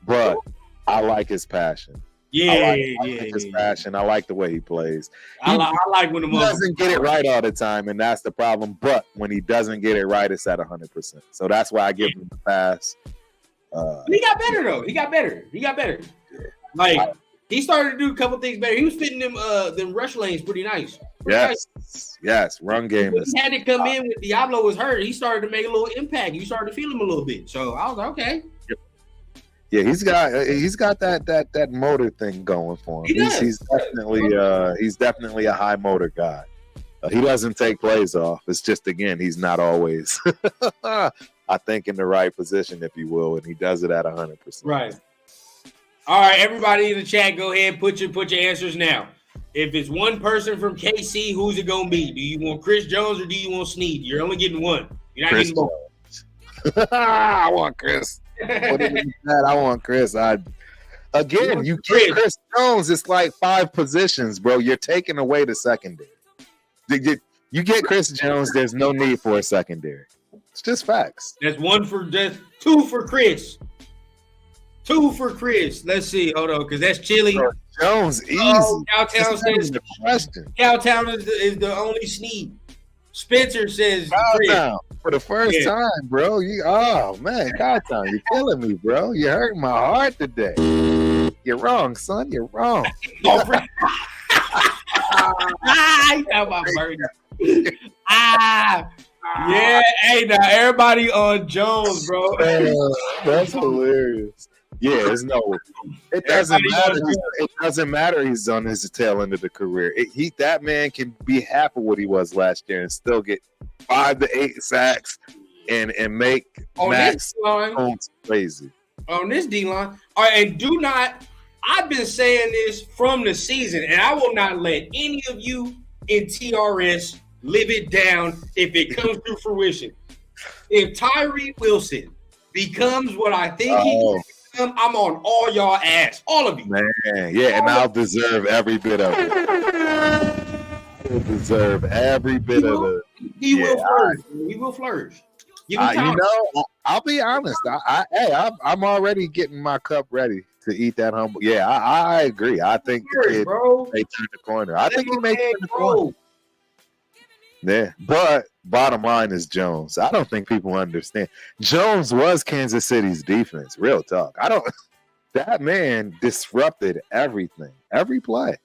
But I like his passion. I like his passion. I like the way he plays. I like when he doesn't get it right all the time, and that's the problem. But when he doesn't get it right, it's at 100%. So that's why I give him the pass. He got better though. He got better. Yeah. Like he started to do a couple things better. He was fitting them rush lanes pretty nice. Yes. Run game. He had to come in when Diablo was hurt. He started to make a little impact. You started to feel him a little bit. So I was like, okay. Yeah, he's got that motor thing going for him. He's definitely a high motor guy. He doesn't take plays off. It's just, again, he's not always, I think, in the right position, if you will, and he does it at 100%. Right. All right, everybody in the chat, go ahead, put your answers now. If it's one person from KC, who's it gonna be? Do you want Chris Jones or do you want Snead? You're only getting one. You're not Chris getting both. I want Chris. I want Chris. You get Chris Jones. It's like 5 positions, bro. You're taking away the secondary. You get Chris Jones. There's no need for a secondary. It's just facts. That's two for Chris. 2 for Chris. Let's see. Hold on, because that's Chili. Jones, easy. Cowtown says the question. Cowtown is the only Snead. Spencer says Cowtown for the first time, bro. Man, Cowtown, you're killing me, bro. You hurt my heart today. You're wrong, son. You're wrong. Yeah, hey, now everybody on Jones, bro. That's hilarious. Yeah, it doesn't matter. It doesn't matter. He's on his tail end of the career. That man can be half of what he was last year and still get 5 to 8 sacks and make Max Jones crazy. On this D-line. All right, and do not, I've been saying this from the season, and I will not let any of you in TRS live it down if it comes to fruition. If Tyree Wilson becomes what I think he can, I'm on all y'all ass, all of you. Man, yeah, and I'll deserve every bit of it. I'll deserve every bit of it. He will flourish. He will flourish. I'll be honest. I'm already getting my cup ready to eat that humble. Yeah, I agree. I think they turn the corner. I think he may turn the corner. Yeah, but bottom line is Jones. I don't think people understand. Jones was Kansas City's defense. Real talk. That man disrupted everything, every play.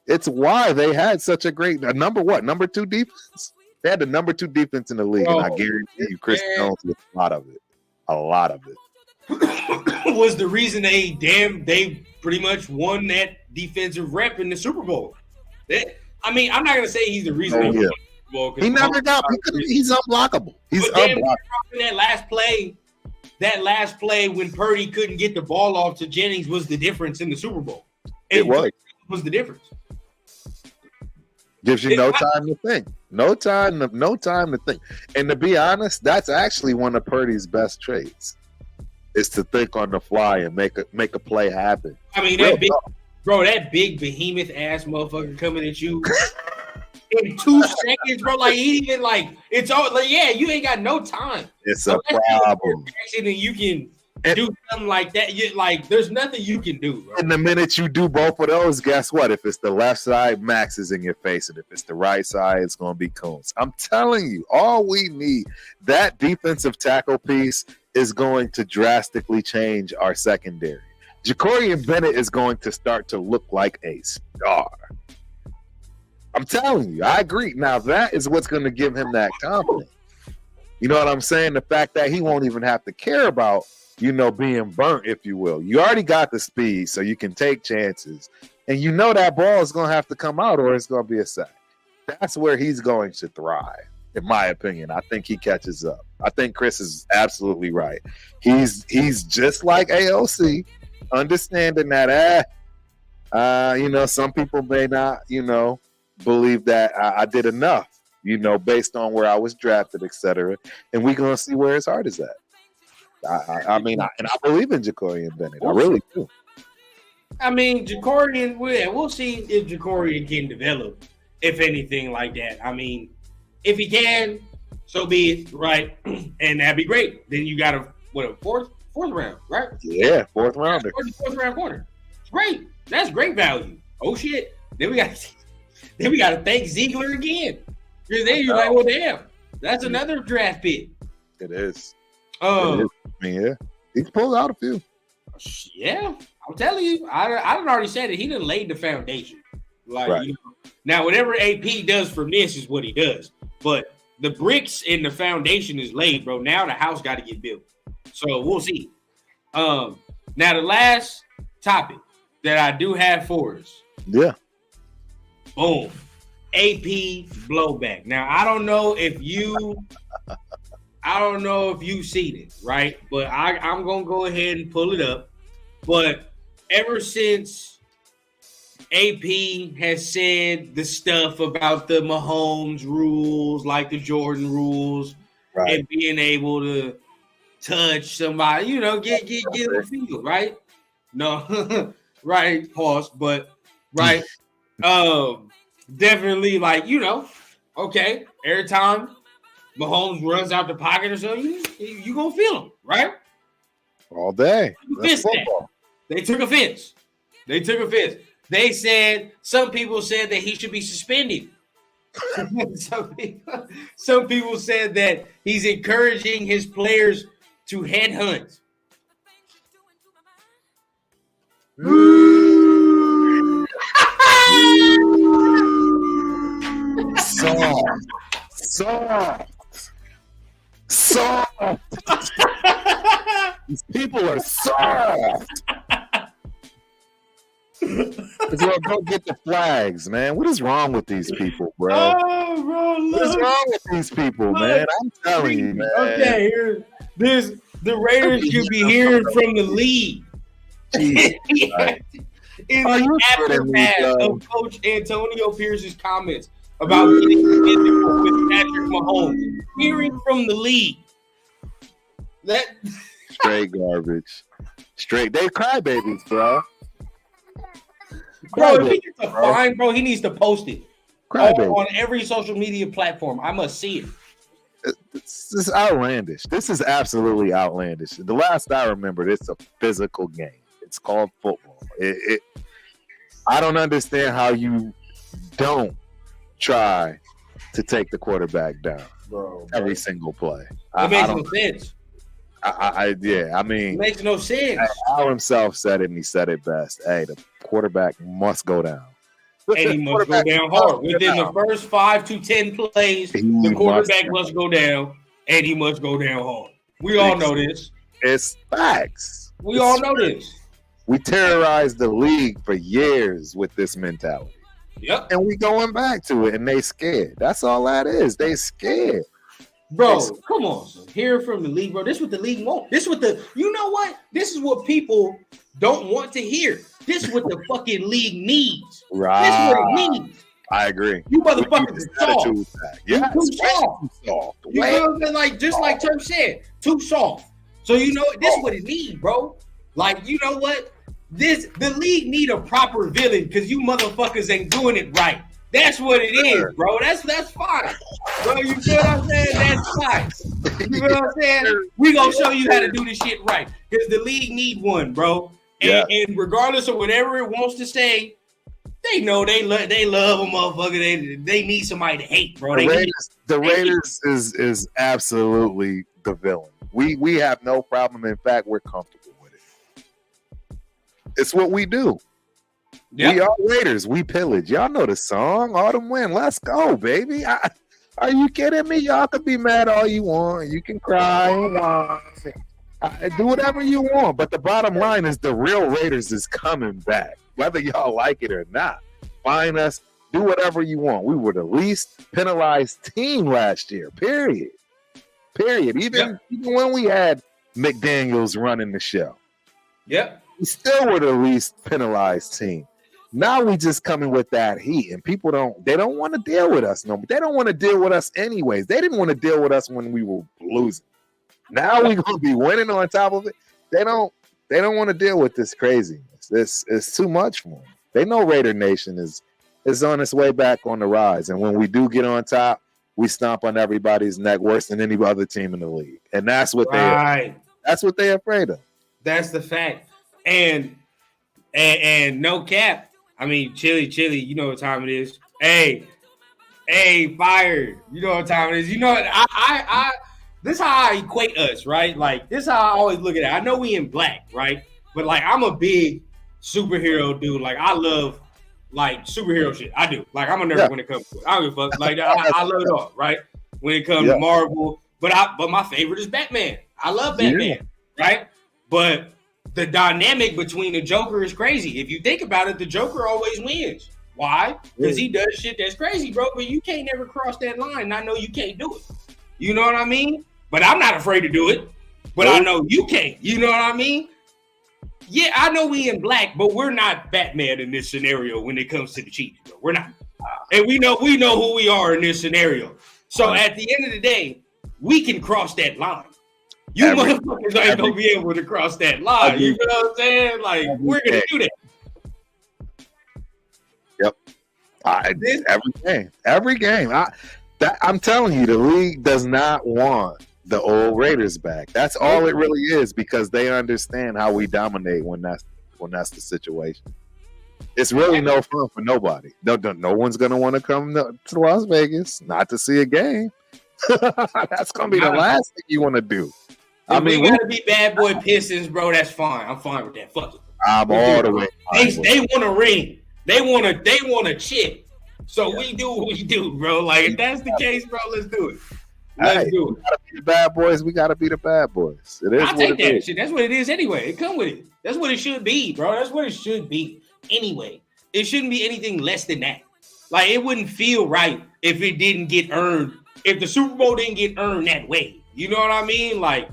It's why they had such a great number 2 defense. They had the number 2 defense in the league, and I guarantee you, Chris Jones was a lot of it. A lot of it was the reason they pretty much won that defensive rep in the Super Bowl. I'm not gonna say he's the reason. He never got. He's unblockable. He's unblockable. That last play when Purdy couldn't get the ball off to Jennings was the difference in the Super Bowl. It was the difference. Gives you no time to think. No time to think. And to be honest, that's actually one of Purdy's best traits. Is to think on the fly and make a play happen. That big behemoth ass motherfucker coming at you. In 2 seconds, bro. Like he even it's all you ain't got no time. It's a problem. And you can do something like that. There's nothing you can do, bro. And the minute you do both of those, guess what? If it's the left side, Max is in your face, and if it's the right side, it's gonna be Coons. I'm telling you, all we need, that defensive tackle piece is going to drastically change our secondary. Ja'Cory Bennett is going to start to look like a star. I'm telling you, I agree. Now, that is what's going to give him that confidence. You know what I'm saying? The fact that he won't even have to care about, being burnt, if you will. You already got the speed, so you can take chances. And that ball is going to have to come out or it's going to be a sack. That's where he's going to thrive, in my opinion. I think he catches up. I think Chris is absolutely right. He's just like AOC, understanding that, some people may not, believe that I did enough, based on where I was drafted, etc. And we're gonna see where his heart is at. I believe in Ja'Cory Bennett. I really do. I mean, Jacorian, we'll see if Jacorian can develop, if anything like that. I mean, if he can, so be it, right? And that'd be great. Then you got a fourth round, right? Yeah, fourth rounder. Fourth round corner. Great. That's great value. Oh shit. Then we got to thank Ziegler again. Because then you're like, well, damn, that's another draft pick. It is. I mean, yeah, he's pulled out a few. Yeah, I'm telling you, I done already said it. He done laid the foundation. Like, right. You know, now whatever AP does from this is what he does. But the bricks in the foundation is laid, bro. Now the house got to get built. So we'll see. Now the last topic that I do have for us. Yeah. Boom. AP blowback. Now I don't know if you've seen it, right? But I'm gonna go ahead and pull it up. But ever since AP has said the stuff about the Mahomes rules, like the Jordan rules, right, and being able to touch somebody, you know, get a feel, right? No, right, pause, but right. Definitely, like, you know, okay, every time Mahomes runs out the pocket or something, you gonna feel him, right? All day. They took offense. They said, some people said that he should be suspended. Some people said that he's encouraging his players to headhunt. Soft. These people are soft. Well, go get the flags, man. What is wrong with these people, bro? Oh, bro, what is wrong with these people, man? I'm telling you, man. Okay, the Raiders should be hearing from the league. In the aftermath of Coach Antonio Pierce's comments about getting physical with Patrick Mahomes, hearing from the league. That straight garbage. Straight. They crybabies, bro. Bro, if he gets a fine, bro, he needs to post it on every social media platform. I must see it. This is outlandish. This is absolutely outlandish. The last I remembered, it's a physical game. It's called football. I don't understand how you don't try to take the quarterback down, bro. Every single play. It makes no sense. I mean, it makes no sense. Al himself said it, and he said it best. Hey, the quarterback must go down. And he must go down hard. Within the first 5 to 10 plays, the quarterback must go down, and he must go down hard. We all know this. It's facts. We all know this. We terrorized the league for years with this mentality. Yep. And we going back to it, and they scared. That's all that is. They scared. Bro, come on, son. Hear from the league, bro. This is what the league wants. You know what? This is what people don't want to hear. This is what the fucking league needs. Right. This is what it needs. I agree. You motherfuckers are soft. Yeah, too soft. You know what I'm saying? Like, just like Turk said, too soft. So, you know, this is what it needs, bro. Like, you know what? The league need a proper villain because you motherfuckers ain't doing it right. That's what it is, bro. That's fine. Bro, you feel what I'm saying? That's fine. You feel what I'm saying? We gonna show you how to do this shit right. Because the league need one, bro. And regardless of whatever it wants to say, they know they love a motherfucker. They need somebody to hate, bro. The Raiders is absolutely the villain. We have no problem. In fact, we're comfortable with it. It's what we do. Yep. We are Raiders. We pillage. Y'all know the song. Autumn Wind. Let's go, baby. Are you kidding me? Y'all can be mad all you want. You can cry. Do whatever you want. But the bottom line is the real Raiders is coming back. Whether y'all like it or not. Find us. Do whatever you want. We were the least penalized team last year. Period. Even when we had McDaniels running the show. Yep. We still were the least penalized team. Now we just coming with that heat, and people don't want to deal with us no more. They don't want to deal with us anyways. They didn't want to deal with us when we were losing. Now we're gonna be winning on top of it. They don't They don't want to deal with this craziness. It's too much for them. They know Raider Nation is on its way back on the rise. And when we do get on top, we stomp on everybody's neck worse than any other team in the league. And that's what that's what they're afraid of. That's the fact. And no cap. I mean, chili, you know what time it is. Hey, fire. You know what time it is. You know, I this is how I equate us, right? Like, this is how I always look at it. I know we in black, right? But, like, I'm a big superhero dude. Like, I love, like, superhero shit. I do. Like, I'm a nerd when it comes to it. I don't give a fuck. Like, I love it all, right? When it comes to Marvel. But my favorite is Batman. I love Batman, right? But the dynamic between the Joker is crazy. If you think about it, the Joker always wins. Why? Because he does shit that's crazy, bro. But you can't never cross that line. And I know you can't do it. You know what I mean? But I'm not afraid to do it. But I know you can't. You know what I mean? Yeah, I know we in black, but we're not Batman in this scenario when it comes to the Chiefs, bro. We're not. And we know who we are in this scenario. So at the end of the day, we can cross that line. You motherfuckers ain't gonna be able to cross that line. You know what I'm saying? Like, we're gonna do that. Yep. Every game. I'm telling you, the league does not want the old Raiders back. That's all it really is, because they understand how we dominate when that's the situation. It's really no fun for nobody. No one's gonna want to come to Las Vegas not to see a game. That's gonna be the last thing you want to do. I mean, we gotta be bad boy Pistons, bro. That's fine. I'm fine with that. Fuck it. I'm all the way. They want a ring. They want a chip. So we do what we do, bro. Like, if that's the case, bro, let's do it. Let's do it. We gotta be the bad boys. We gotta be the bad boys. It is. I take that shit. That's what it is anyway. It come with it. That's what it should be, bro. That's what it should be anyway. It shouldn't be anything less than that. Like, it wouldn't feel right if it didn't get earned. If the Super Bowl didn't get earned that way. You know what I mean? Like,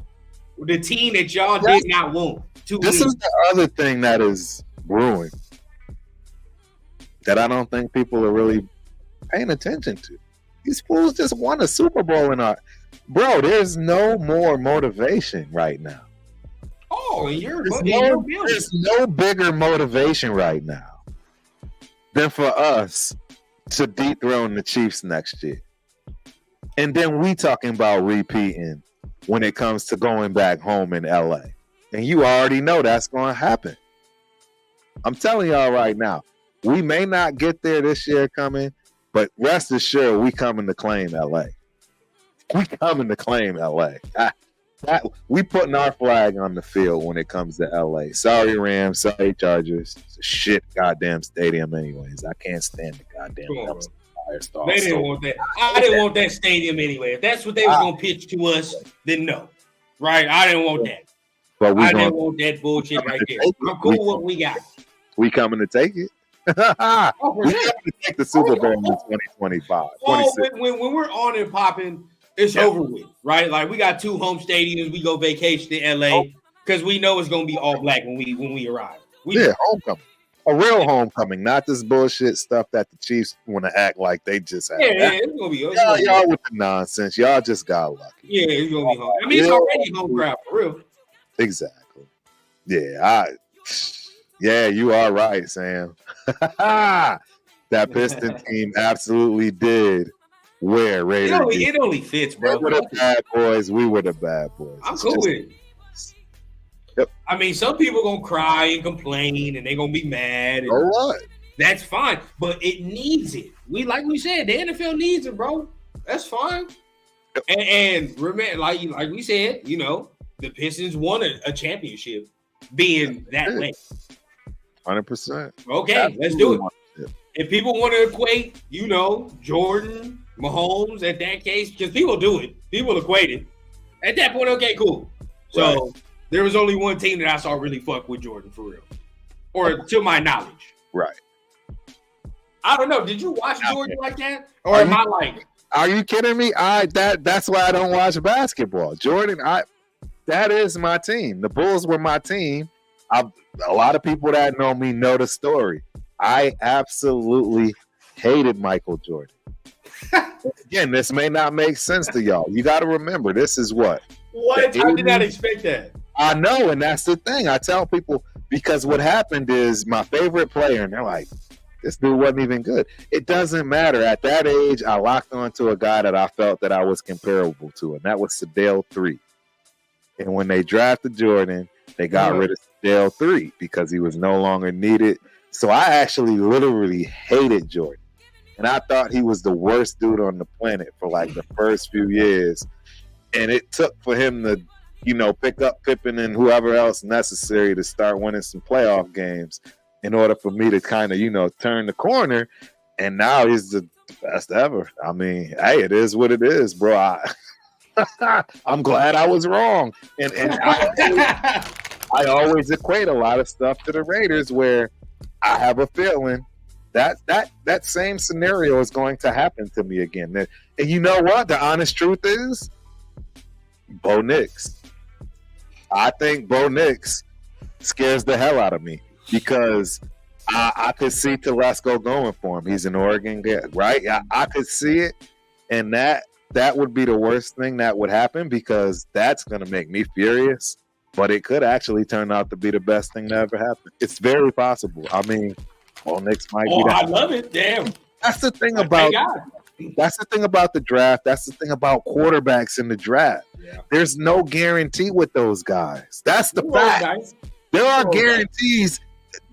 the team that y'all did not want to This win. is the other thing that is brewing that I don't think people are really paying attention to. These fools just won a Super Bowl in our... Bro, there's no more motivation right now. Oh, there's no bigger motivation right now than for us to dethrone the Chiefs next year. And then we talking about repeating when it comes to going back home in LA. And you already know that's going to happen. I'm telling y'all right now, we may not get there this year coming, but rest assured we coming to claim LA. We coming to claim LA. We putting our flag on the field when it comes to LA. Sorry, Rams. Sorry, Chargers. It's a shit goddamn stadium anyways. I can't stand the goddamn Firestar. They didn't want that. I didn't want that stadium anyway. If that's what they was going to pitch to us, then no. Right? I didn't want that. But I didn't want that bullshit right there. I'm cool with what we got. We coming to take it. We coming to take the Super Bowl in 2025. Well, when we're on and popping, it's over with, right? Like, we got 2 home stadiums. We go vacation in LA because we know it's gonna be all black when we arrive. Homecoming. A real homecoming, not this bullshit stuff that the Chiefs want to act like they just have. It's gonna be. Y'all with the nonsense. Y'all just got lucky. Yeah, it's gonna be home. I mean, it's already home crowd for real. Exactly. Yeah, you are right, Sam. That Piston team absolutely did wear Raiders. It only fits, bro. We were the bad boys. We were the bad boys. I'm cool with it. Yep. I mean, some people gonna cry and complain, and they gonna be mad. And what? That's fine, but it needs it. Like we said, the NFL needs it, bro. That's fine. Yep. And remember, like we said, you know, the Pistons won a championship being that way. 100%. Okay, absolutely. Let's do it. If people want to equate, you know, Jordan, Mahomes at that case, because people do it. People equate it. At that point, okay, cool. So there was only one team that I saw really fuck with Jordan for real. Or to my knowledge. Right. I don't know. Did you watch Jordan like that? Or am I like... Are you kidding me? That's why I don't watch basketball. Jordan, that is my team. The Bulls were my team. A lot of people that know me know the story. I absolutely hated Michael Jordan. Again, this may not make sense to y'all. You got to remember, this is what? What? I did not expect that. I know, and that's the thing. I tell people, because what happened is my favorite player, and they're like, this dude wasn't even good. It doesn't matter. At that age, I locked onto a guy that I felt that I was comparable to, and that was Sedale 3. And when they drafted Jordan, they got rid of Sedale 3 because he was no longer needed. So I actually literally hated Jordan. And I thought he was the worst dude on the planet for like the first few years. And it took for him to, pick up Pippen and whoever else necessary to start winning some playoff games in order for me to kind of, turn the corner. And now he's the best ever. I mean, hey, it is what it is, bro. I'm glad I was wrong. And I always equate a lot of stuff to the Raiders, where I have a feeling that same scenario is going to happen to me again. And you know what? The honest truth is, Bo Nix. I think Bo Nix scares the hell out of me because I could see Telesco going for him. He's an Oregon guy, right? I could see it, and that would be the worst thing that would happen because that's going to make me furious. But it could actually turn out to be the best thing that ever happened. It's very possible. I mean, Bo Nix might be that. I love it. Damn. That's the thing about the draft. That's the thing about quarterbacks in the draft. Yeah. There's no guarantee with those guys. That's the fact. There are guarantees.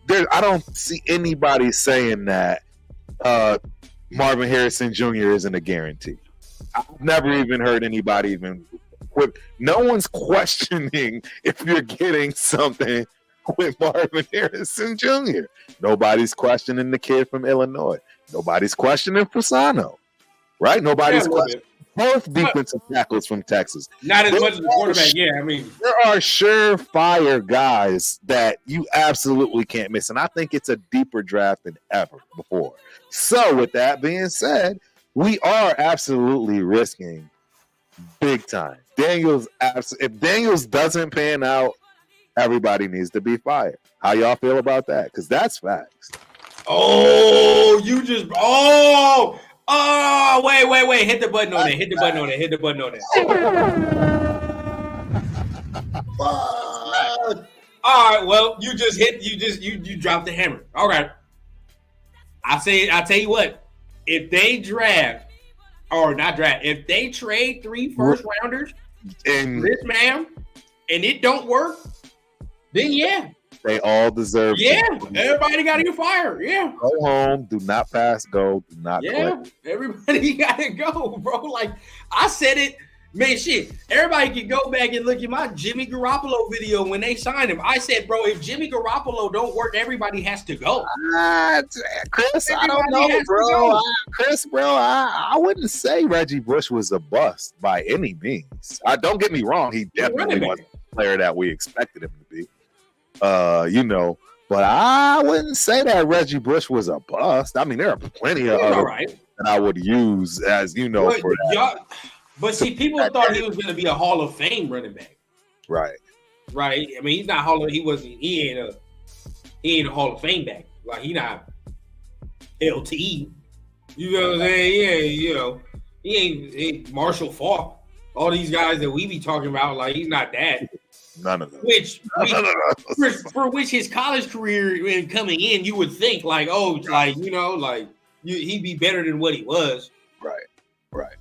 I don't see anybody saying that Marvin Harrison Jr. isn't a guarantee. I've never even heard anybody even. No one's questioning if you're getting something with Marvin Harrison Jr. Nobody's questioning the kid from Illinois. Nobody's questioning Fasano, right? Nobody's questioning both defensive tackles from Texas. Not as much as the quarterback, I mean. There are surefire guys that you absolutely can't miss, and I think it's a deeper draft than ever before. So with that being said, we are absolutely risking big time. If Daniels doesn't pan out, everybody needs to be fired. How y'all feel about that? Because that's facts. Oh, wait. Hit the button on it. All right, well, you dropped the hammer. All right. I'll tell you what, if they if they trade 3 first rounders and this man and it don't work, then they all deserve everybody got to get fired. Go home, do not pass go, do not quit. Everybody got to go, bro. Like I said it, man, shit. Everybody can go back and look at my Jimmy Garoppolo video when they signed him. I said, bro, if Jimmy Garoppolo don't work, everybody has to go. Chris, I don't know, bro. Chris, bro, I wouldn't say Reggie Bush was a bust by any means. Don't get me wrong. He definitely wasn't the player that we expected him to be. But I wouldn't say that Reggie Bush was a bust. I mean, there are plenty of other that I would use as for that. But see, people thought he was going to be a Hall of Fame running back. Right. I mean, he's not he ain't a Hall of Fame back. Like he not LTE. You know what I'm saying? He ain't Marshall Faulk. All these guys that we be talking about, like he's not that. None of them. For which his college career and coming in, you would think he'd be better than what he was. Right.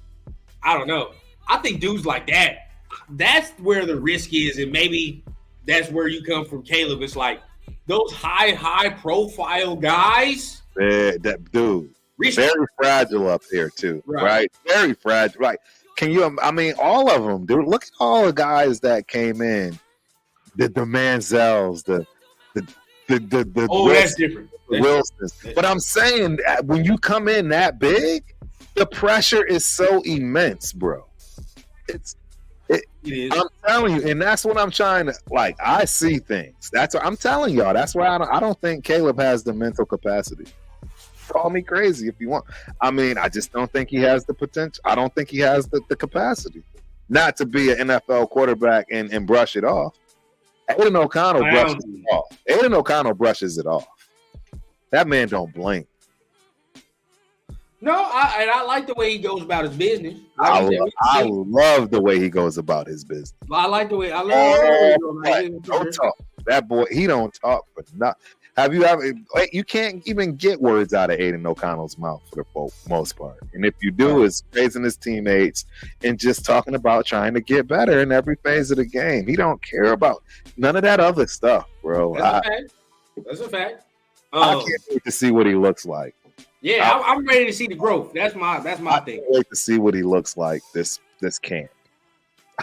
I don't know. I think dudes like that, that's where the risk is, and maybe that's where you come from, Caleb. It's like those high profile guys. That dude, very fragile up here too, right? Very fragile. Like, all of them, dude. Look at all the guys that came in. The Manziels, the that's different. Wilsons. But I'm saying when you come in that big, the pressure is so immense, bro. It is. I'm telling you, and that's what I'm trying to like. I see things. That's what I'm telling y'all. That's why I don't think Caleb has the mental capacity. Call me crazy if you want. I mean, I just don't think he has the potential. I don't think he has the capacity not to be an NFL quarterback and brush it off. Aiden O'Connell brushes it off. Aiden O'Connell brushes it off. That man don't blink. No, I like the way he goes about his business. I love the way he goes about his business. I like the way I love the way he goes about his business. Don't talk. That boy, he don't talk for nothing. Have you ever? You can't even get words out of Aiden O'Connell's mouth for the most part. And if you do, it's praising his teammates and just talking about trying to get better in every phase of the game. He don't care about none of that other stuff, bro. That's a fact. I can't wait to see what he looks like. Yeah, I'm ready to see the growth. That's my thing. I can't wait to see what he looks like this camp.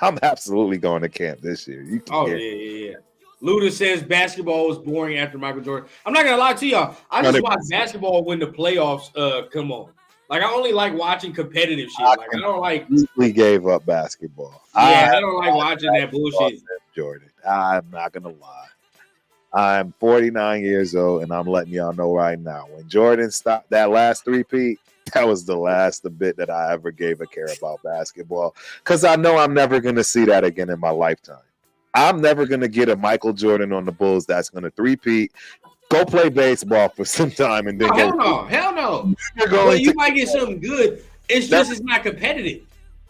I'm absolutely going to camp this year. Yeah. Luda says basketball was boring after Michael Jordan. I'm not gonna lie to y'all. I just watch basketball when the playoffs come on. Like I only like watching competitive shit. I don't like. We gave up basketball. Yeah, I don't like watching that bullshit. Jordan, I'm not gonna lie. I'm 49 years old, and I'm letting y'all know right now. When Jordan stopped that last three-peat, that was the last bit that I ever gave a care about basketball. Because I know I'm never going to see that again in my lifetime. I'm never going to get a Michael Jordan on the Bulls that's going to three-peat, go play baseball for some time, and then hell no. You might get something good. It's just it's not competitive.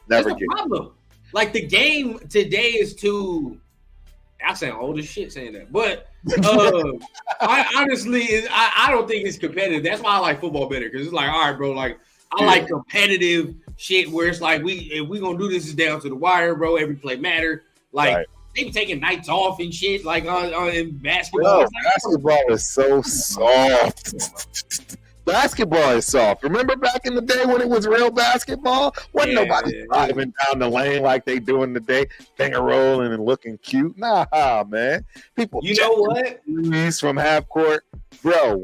That's the problem. Like the game today is too. I sound old as shit saying that, but I honestly, I don't think it's competitive. That's why I like football better because it's like, all right, bro, like I like competitive shit where it's like if we gonna do this, is down to the wire, bro. Every play matter. Like they be taking nights off and shit, like in basketball. No, basketball is so soft. Basketball is soft. Remember back in the day when it was real basketball? Wasn't nobody driving down the lane like they doing today, finger rolling and looking cute. Nah, man. People, you know what? From half court, bro.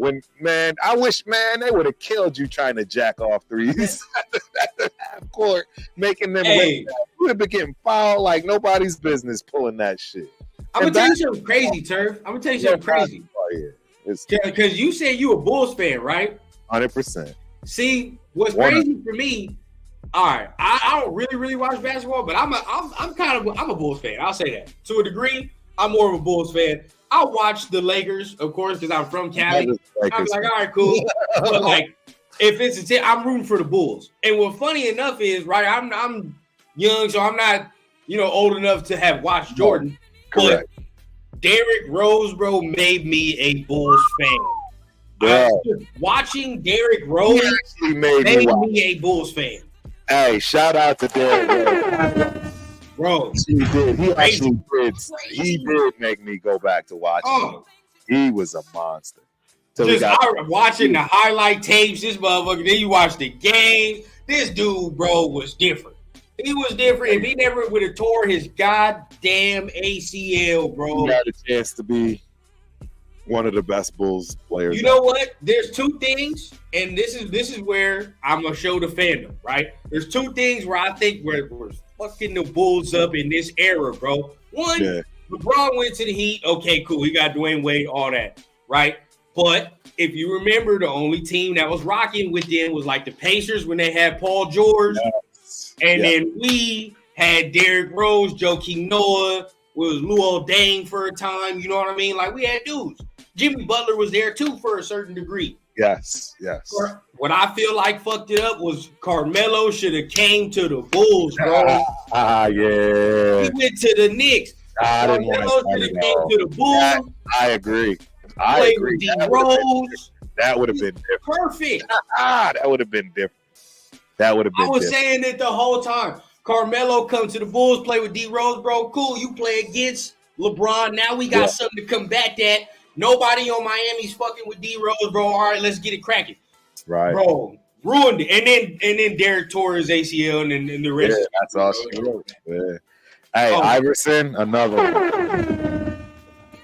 I wish, man, they would have killed you trying to jack off threes at the half court, making them. You would have been getting fouled like nobody's business pulling that shit. I'm gonna tell you something crazy, Turf. I'm gonna tell you something crazy. Because you said you a Bulls fan, right? 100%. See, what's crazy for me? All right, I don't really watch basketball, but I'm a Bulls fan. I'll say that to a degree. I'm more of a Bulls fan. I watch the Lakers, of course, because I'm from Cali. I'm like, all right, cool. But like, if it's a team, I'm rooting for the Bulls. And what funny enough is, right? I'm young, so I'm not old enough to have watched Jordan. Correct. But Derrick Rose, bro, made me a Bulls fan. Watching Derrick Rose made me a Bulls fan. Hey, shout out to Derrick Rose. Bro, he did. He did make me go back to watching him. He was a monster. Watching the highlight tapes, this motherfucker, then you watch the games. This dude, bro, was different. He was different. If he never would have tore his goddamn ACL, bro. He had a chance to be one of the best Bulls players. You know what? There's two things, and this is where I'm gonna show the fandom, right? There's two things where I think we're fucking the Bulls up in this era, bro. One, LeBron went to the Heat. Okay, cool. He got Dwayne Wade, all that, right? But if you remember, the only team that was rocking with them was like the Pacers when they had Paul George, and then we had Derrick Rose, Joakim Noah, was Luol Deng for a time. You know what I mean? Like we had dudes. Jimmy Butler was there too for a certain degree. Yes. What I feel like fucked it up was Carmelo should have came to the Bulls, bro. Yeah. He went to the Knicks. Carmelo should have came to the Bulls. I agree. Played with D Rose. That would have been different. Perfect. That would have been different. I was saying it the whole time. Carmelo come to the Bulls, play with D Rose, bro. Cool. You play against LeBron. Now we got something to combat that. Nobody on Miami's fucking with D Rose, bro. All right, let's get it cracking. Right, bro. Ruined it, and then Derek tore his ACL, and the rest. Yeah, that's all she wrote. Yeah. Hey, Iverson, another one.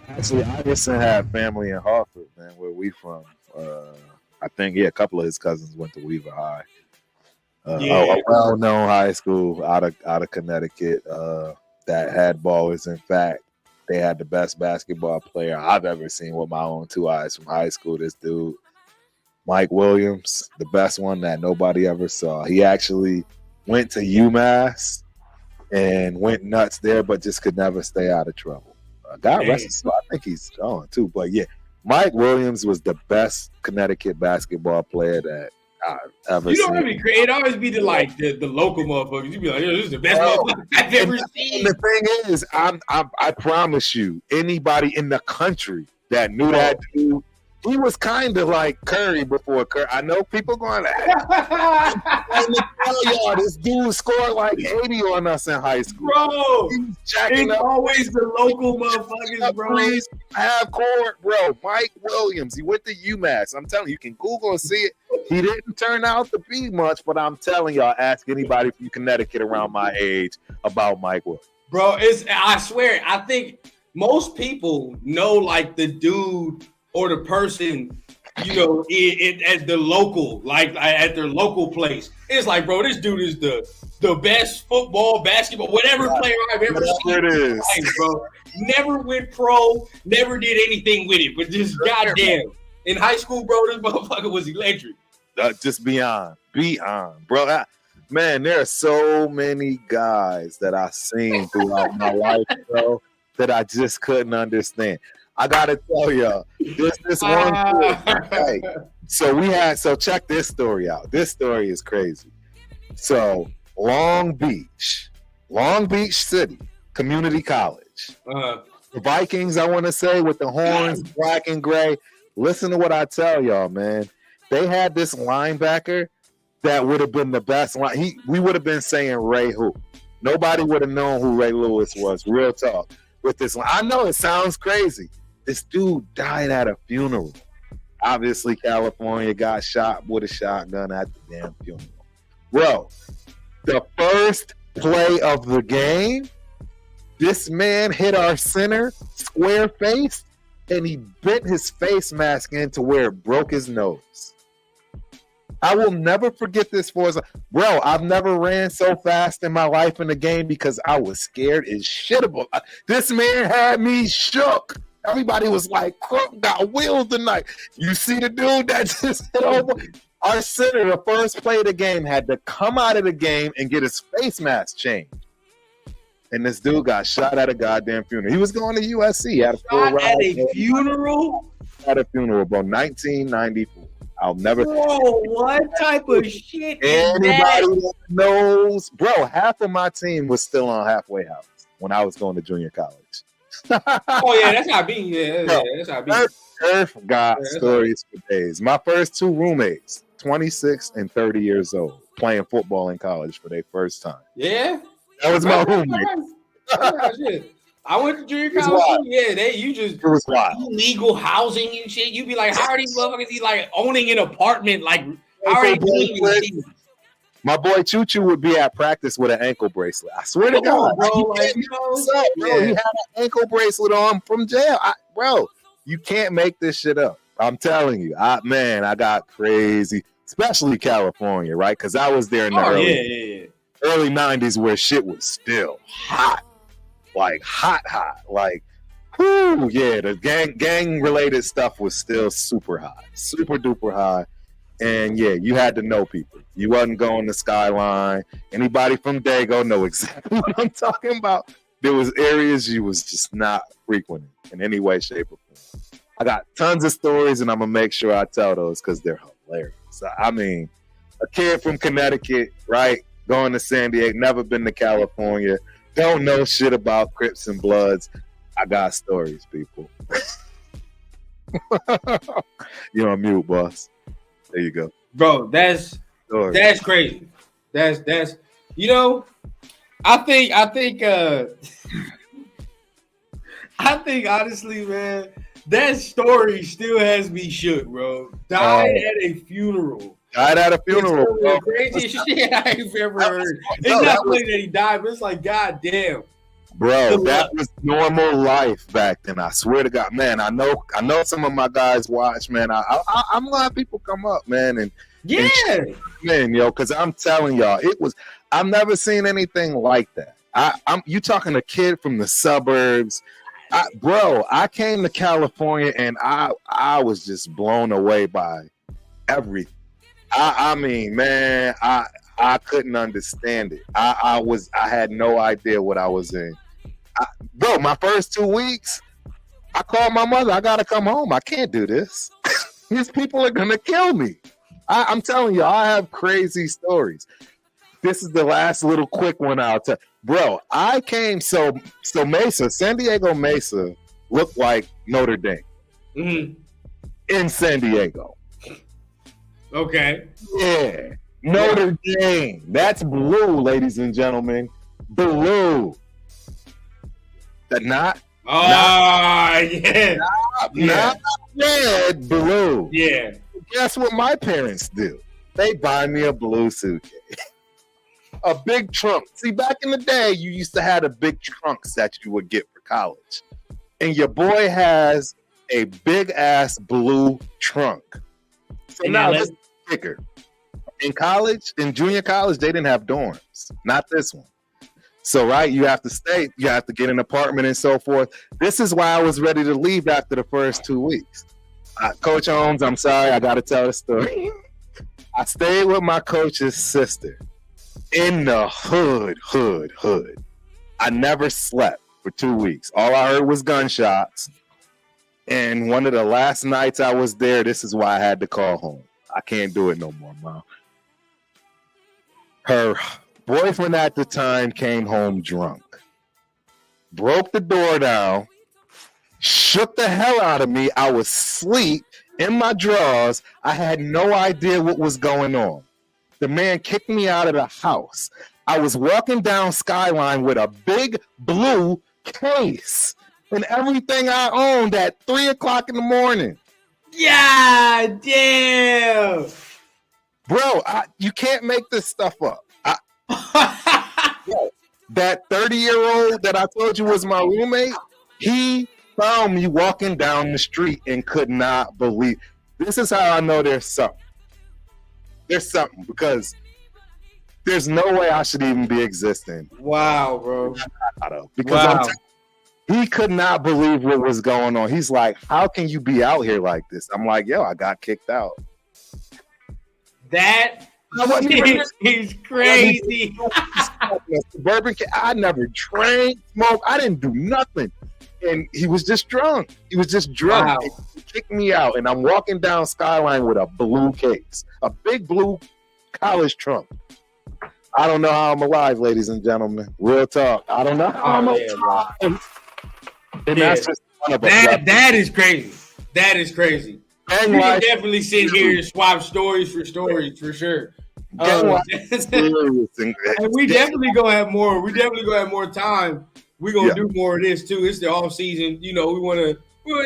Actually, Iverson had family in Hartford, man. Where we from? I think a couple of his cousins went to Weaver High. A well-known high school out of Connecticut that had ballers. In fact, they had the best basketball player I've ever seen with my own two eyes from high school. This dude, Mike Williams, the best one that nobody ever saw. He actually went to UMass and went nuts there, but just could never stay out of trouble. God rest his soul. I think he's gone too. But yeah, Mike Williams was the best Connecticut basketball player that I've ever You know seen. what I mean? It always be the local motherfuckers. You be like, yo, this is the best motherfucker I've ever seen. The thing is, I promise you, anybody in the country that knew that dude, he was kind of like Curry before Curry. I know people going, let me tell y'all, this dude scored like 80 on us in high school. Bro, it's always the local motherfuckers, bro. Please have court, bro. Mike Williams, he went to UMass. I'm telling you, you can Google and see it. He didn't turn out to be much, but I'm telling y'all, ask anybody from Connecticut around my age about Mike Williams. Bro, I swear, I think most people know like the dude or the person, you know, at the local, like at their local place. It's like, bro, this dude is the best football, basketball, whatever player I've ever seen. It is. Life, bro. Never went pro, never did anything with it, but just goddamn. In high school, bro, this motherfucker was electric. Just beyond, bro. Man, there are so many guys that I've seen throughout my life, bro, that I just couldn't understand. I gotta tell y'all, this one. Hey, so check this story out. This story is crazy. So Long Beach City Community College. The Vikings, I want to say, with the horns, black and gray. Listen to what I tell y'all, man. They had this linebacker that would have been the best line. We would have been saying Ray who. Nobody would have known who Ray Lewis was. Real talk. With this line. I know it sounds crazy. This dude died at a funeral. Obviously, California got shot with a shotgun at the damn funeral. Bro, the first play of the game, this man hit our center square face, and he bent his face mask in to where it broke his nose. I will never forget this bro, I've never ran so fast in my life in the game because I was scared as shit about it. This man had me shook. Everybody was like, Crook got wheels tonight. You see the dude that just hit over? Our center, the first play of the game, had to come out of the game and get his face mask changed. And this dude got shot at a goddamn funeral. He was going to USC at a full at a funeral? At a funeral, bro, 1994. I'll never. Bro, what type of shit is anybody that? Knows, bro, half of my team was still on halfway house when I was going to junior college. Oh yeah, that's not me. Yeah, that's not me. Earth got stories for days. My first two roommates, 26 and 30 years old, playing football in college for their first time. Yeah, that was my roommate. I went to junior college. Yeah, it was wild. Illegal housing and shit. You be like, how are these motherfuckers? He like owning an apartment? Like, how are they doing this? My boy Choo Choo would be at practice with an ankle bracelet. I swear to God, bro. He had an ankle bracelet on from jail. Bro, you can't make this shit up. I'm telling you. I got crazy, especially California, right? Because I was there in the early 90s where shit was still hot. Like hot. Like, whoo, yeah, the gang related stuff was still super high, super duper high. And yeah, you had to know people. You wasn't going to Skyline. Anybody from Dago know exactly what I'm talking about. There was areas you was just not frequenting in any way, shape, or form. I got tons of stories, and I'm gonna make sure I tell those because they're hilarious. I mean, a kid from Connecticut, right, going to San Diego, never been to California, don't know shit about Crips and Bloods. I got stories, people. You're on mute, boss. There you go, bro. That's crazy. That's you know, I think honestly, man, that story still has me shook, bro. Died at a funeral. Bro. Crazy shit I've ever heard. It's not funny that he died, but it's like, goddamn. Bro, that was normal life back then. I swear to God, man. I know some of my guys watch, man. I'm glad people come up, man, and man, yo, because I'm telling y'all, I've never seen anything like that. You talking a kid from the suburbs, bro. I came to California and I was just blown away by everything. I mean, man, I couldn't understand it. I had no idea what I was in. Bro, my first 2 weeks, I called my mother. I gotta come home. I can't do this. These people are gonna kill me. I'm telling you, I have crazy stories. This is the last little quick one I'll tell. Bro, I came so Mesa, San Diego Mesa looked like Notre Dame in San Diego. Okay. Yeah. Notre Dame. That's blue, ladies and gentlemen. Blue. Not red, blue. Yeah. Guess what my parents do? They buy me a blue suitcase. A big trunk. See, back in the day, you used to have the big trunks that you would get for college. And your boy has a big ass blue trunk. So now this is bigger. In college, in junior college, they didn't have dorms. Not this one. So, right, you have to stay, you have to get an apartment and so forth. This is why I was ready to leave after the first 2 weeks. Coach Holmes, I'm sorry, I got to tell the story. I stayed with my coach's sister in the hood. I never slept for 2 weeks. All I heard was gunshots. And one of the last nights I was there, this is why I had to call home. I can't do it no more, Mom. Her boyfriend at the time came home drunk, broke the door down, shook the hell out of me. I was asleep in my drawers. I had no idea what was going on. The man kicked me out of the house. I was walking down Skyline with a big blue case and everything I owned at 3 o'clock in the morning. Yeah, damn. Bro, you can't make this stuff up. That 30-year-old that I told you was my roommate, he found me walking down the street and could not believe. This is how I know there's something. There's something, because there's no way I should even be existing. Wow, bro. Because he could not believe what was going on. He's like, how can you be out here like this? I'm like, yo, I got kicked out. That is crazy. Suburban kid, I never drank, smoked. I didn't do nothing. And he was just drunk. Wow. He kicked me out, and I'm walking down Skyline with a blue case, a big blue college trunk. I don't know how I'm alive, ladies and gentlemen. Real talk. I don't know how I'm alive. And that's just that is crazy. That is crazy. And we can definitely sit here and swap stories for sure. And we definitely gonna have more. We definitely gonna have more time. We're gonna do more of this too. It's the off season. You know, we wanna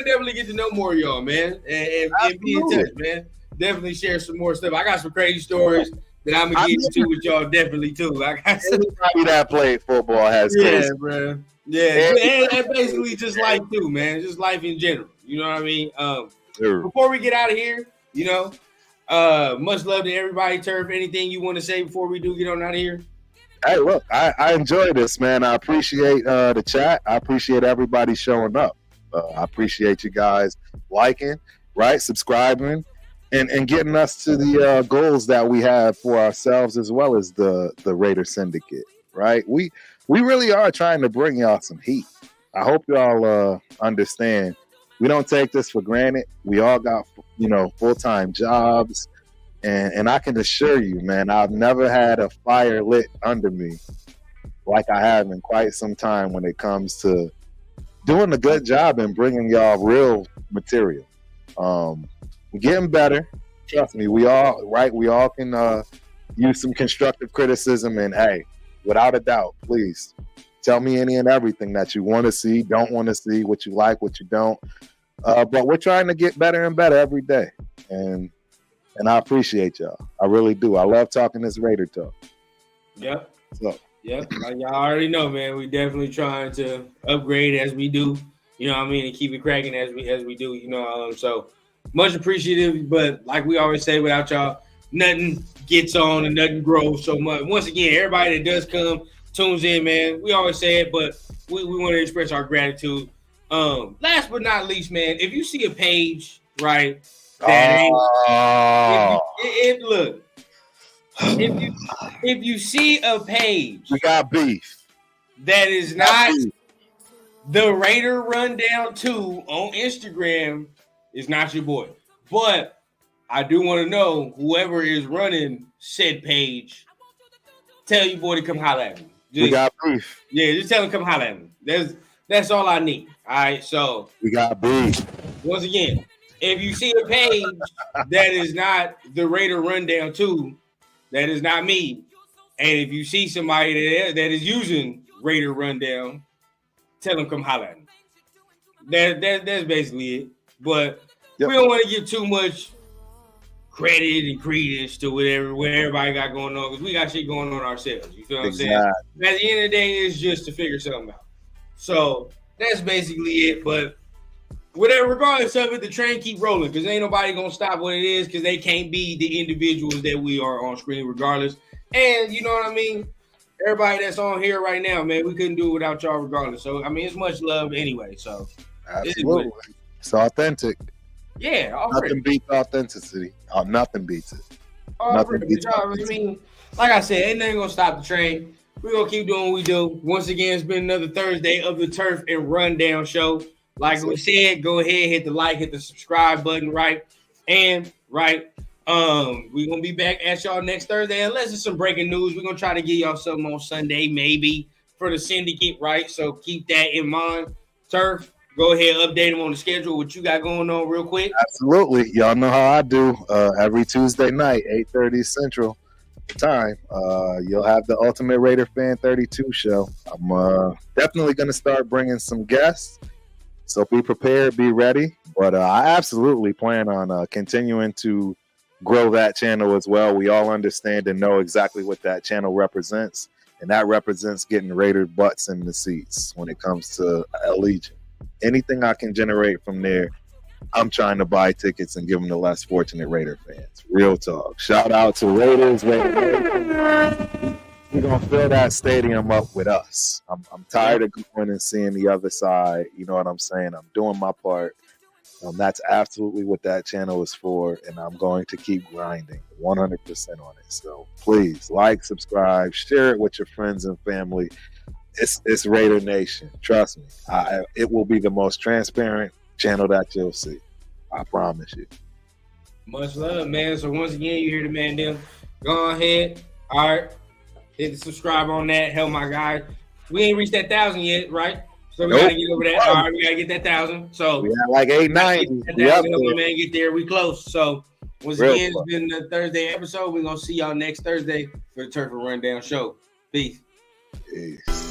definitely get to know more of y'all, man, and be in touch, man. Definitely share some more stuff. I got some crazy stories that I'm gonna get into with y'all definitely too. I got anybody that played football has crazy. Bro. Yeah, and basically just life too, man. Just life in general. You know what I mean? Before we get out of here, you know, much love to everybody. Turf, anything you want to say before we do get on out of here? Hey, look, I enjoy this, man. I appreciate the chat. I appreciate everybody showing up. I appreciate you guys liking, right, subscribing, and getting us to the goals that we have for ourselves as well as the Raider Syndicate, right? We really are trying to bring y'all some heat. I hope y'all understand. We don't take this for granted. We all got, full-time jobs. And I can assure you, man, I've never had a fire lit under me like I have in quite some time when it comes to doing a good job and bringing y'all real material. We're getting better. Trust me, we all can use some constructive criticism. And, hey, without a doubt, please tell me any and everything that you want to see, don't want to see, what you like, what you don't. But we're trying to get better and better every day. And I appreciate y'all. I really do. I love talking this Raider talk. Yep. Yep. Like y'all already know, man. We definitely trying to upgrade as we do. You know what I mean? And keep it cracking as we do. You know, so much appreciative. But like we always say, without y'all, nothing gets on and nothing grows so much. Once again, everybody that does come tunes in, man. We always say it, but we want to express our gratitude. Last but not least, man, if you see a page, right, that look, if you see a page, we got beef that is not the Raider Rundown 2 on Instagram, is not your boy. But I do want to know whoever is running said page. Tell you boy to come holler at me. We got beef. Yeah, just tell him come holler at me. That's all I need. All right, so we got beef. Once again, if you see a page that is not the Raider Rundown 2, that is not me. And if you see somebody that is using Raider Rundown, tell them come holler at me. That's basically it. But we don't want to give too much credit and credence to what everybody got going on, because we got shit going on ourselves. You feel what I'm saying? At the end of the day, it's just to figure something out. So that's basically it. But whatever, regardless of it, the train keep rolling, because ain't nobody gonna stop what it is, because they can't be the individuals that we are on screen regardless. And you know what I mean? Everybody that's on here right now, man, we couldn't do it without y'all regardless. So I mean, it's much love anyway. So absolutely, it's authentic. Yeah, nothing beats authenticity. Nothing beats it. Nothing beats I mean, like I said, ain't nothing gonna stop the train. We're gonna keep doing what we do. Once again, it's been another Thursday of the Turf and Rundown show. Like we said, go ahead, hit the like, hit the subscribe button, right? And we're gonna be back at y'all next Thursday. Unless it's some breaking news, we're gonna try to give y'all something on Sunday, maybe for the syndicate, right? So keep that in mind. Turf, go ahead, update them on the schedule, what you got going on real quick. Absolutely. Y'all know how I do. Every Tuesday night, 8:30 Central time, you'll have the Ultimate Raider Fan 32 show. I'm definitely going to start bringing some guests, so be prepared, be ready. But I absolutely plan on continuing to grow that channel as well. We all understand and know exactly what that channel represents, and that represents getting Raider butts in the seats when it comes to Allegiant. Anything I can generate from there, I'm trying to buy tickets and give them to less fortunate Raider fans. Real talk. Shout out to Raiders. We're going to fill that stadium up with us. I'm tired of going and seeing the other side. You know what I'm saying? I'm doing my part. That's absolutely what that channel is for, and I'm going to keep grinding 100% on it. So please like, subscribe, share it with your friends and family. It's Raider Nation. Trust me. It will be the most transparent channel that you'll see. I promise you. Much love, man. So once again, you hear the man there. Go ahead. All right. Hit the subscribe on that. Hell, my guy. We ain't reached that 1,000 yet, right? So we got to get over that. All right, we got to get that 1,000. So we have like 890. Yep. Man, get there. We close. So once again, it's been the Thursday episode. We're going to see y'all next Thursday for the Turf and Rundown show. Peace. Peace.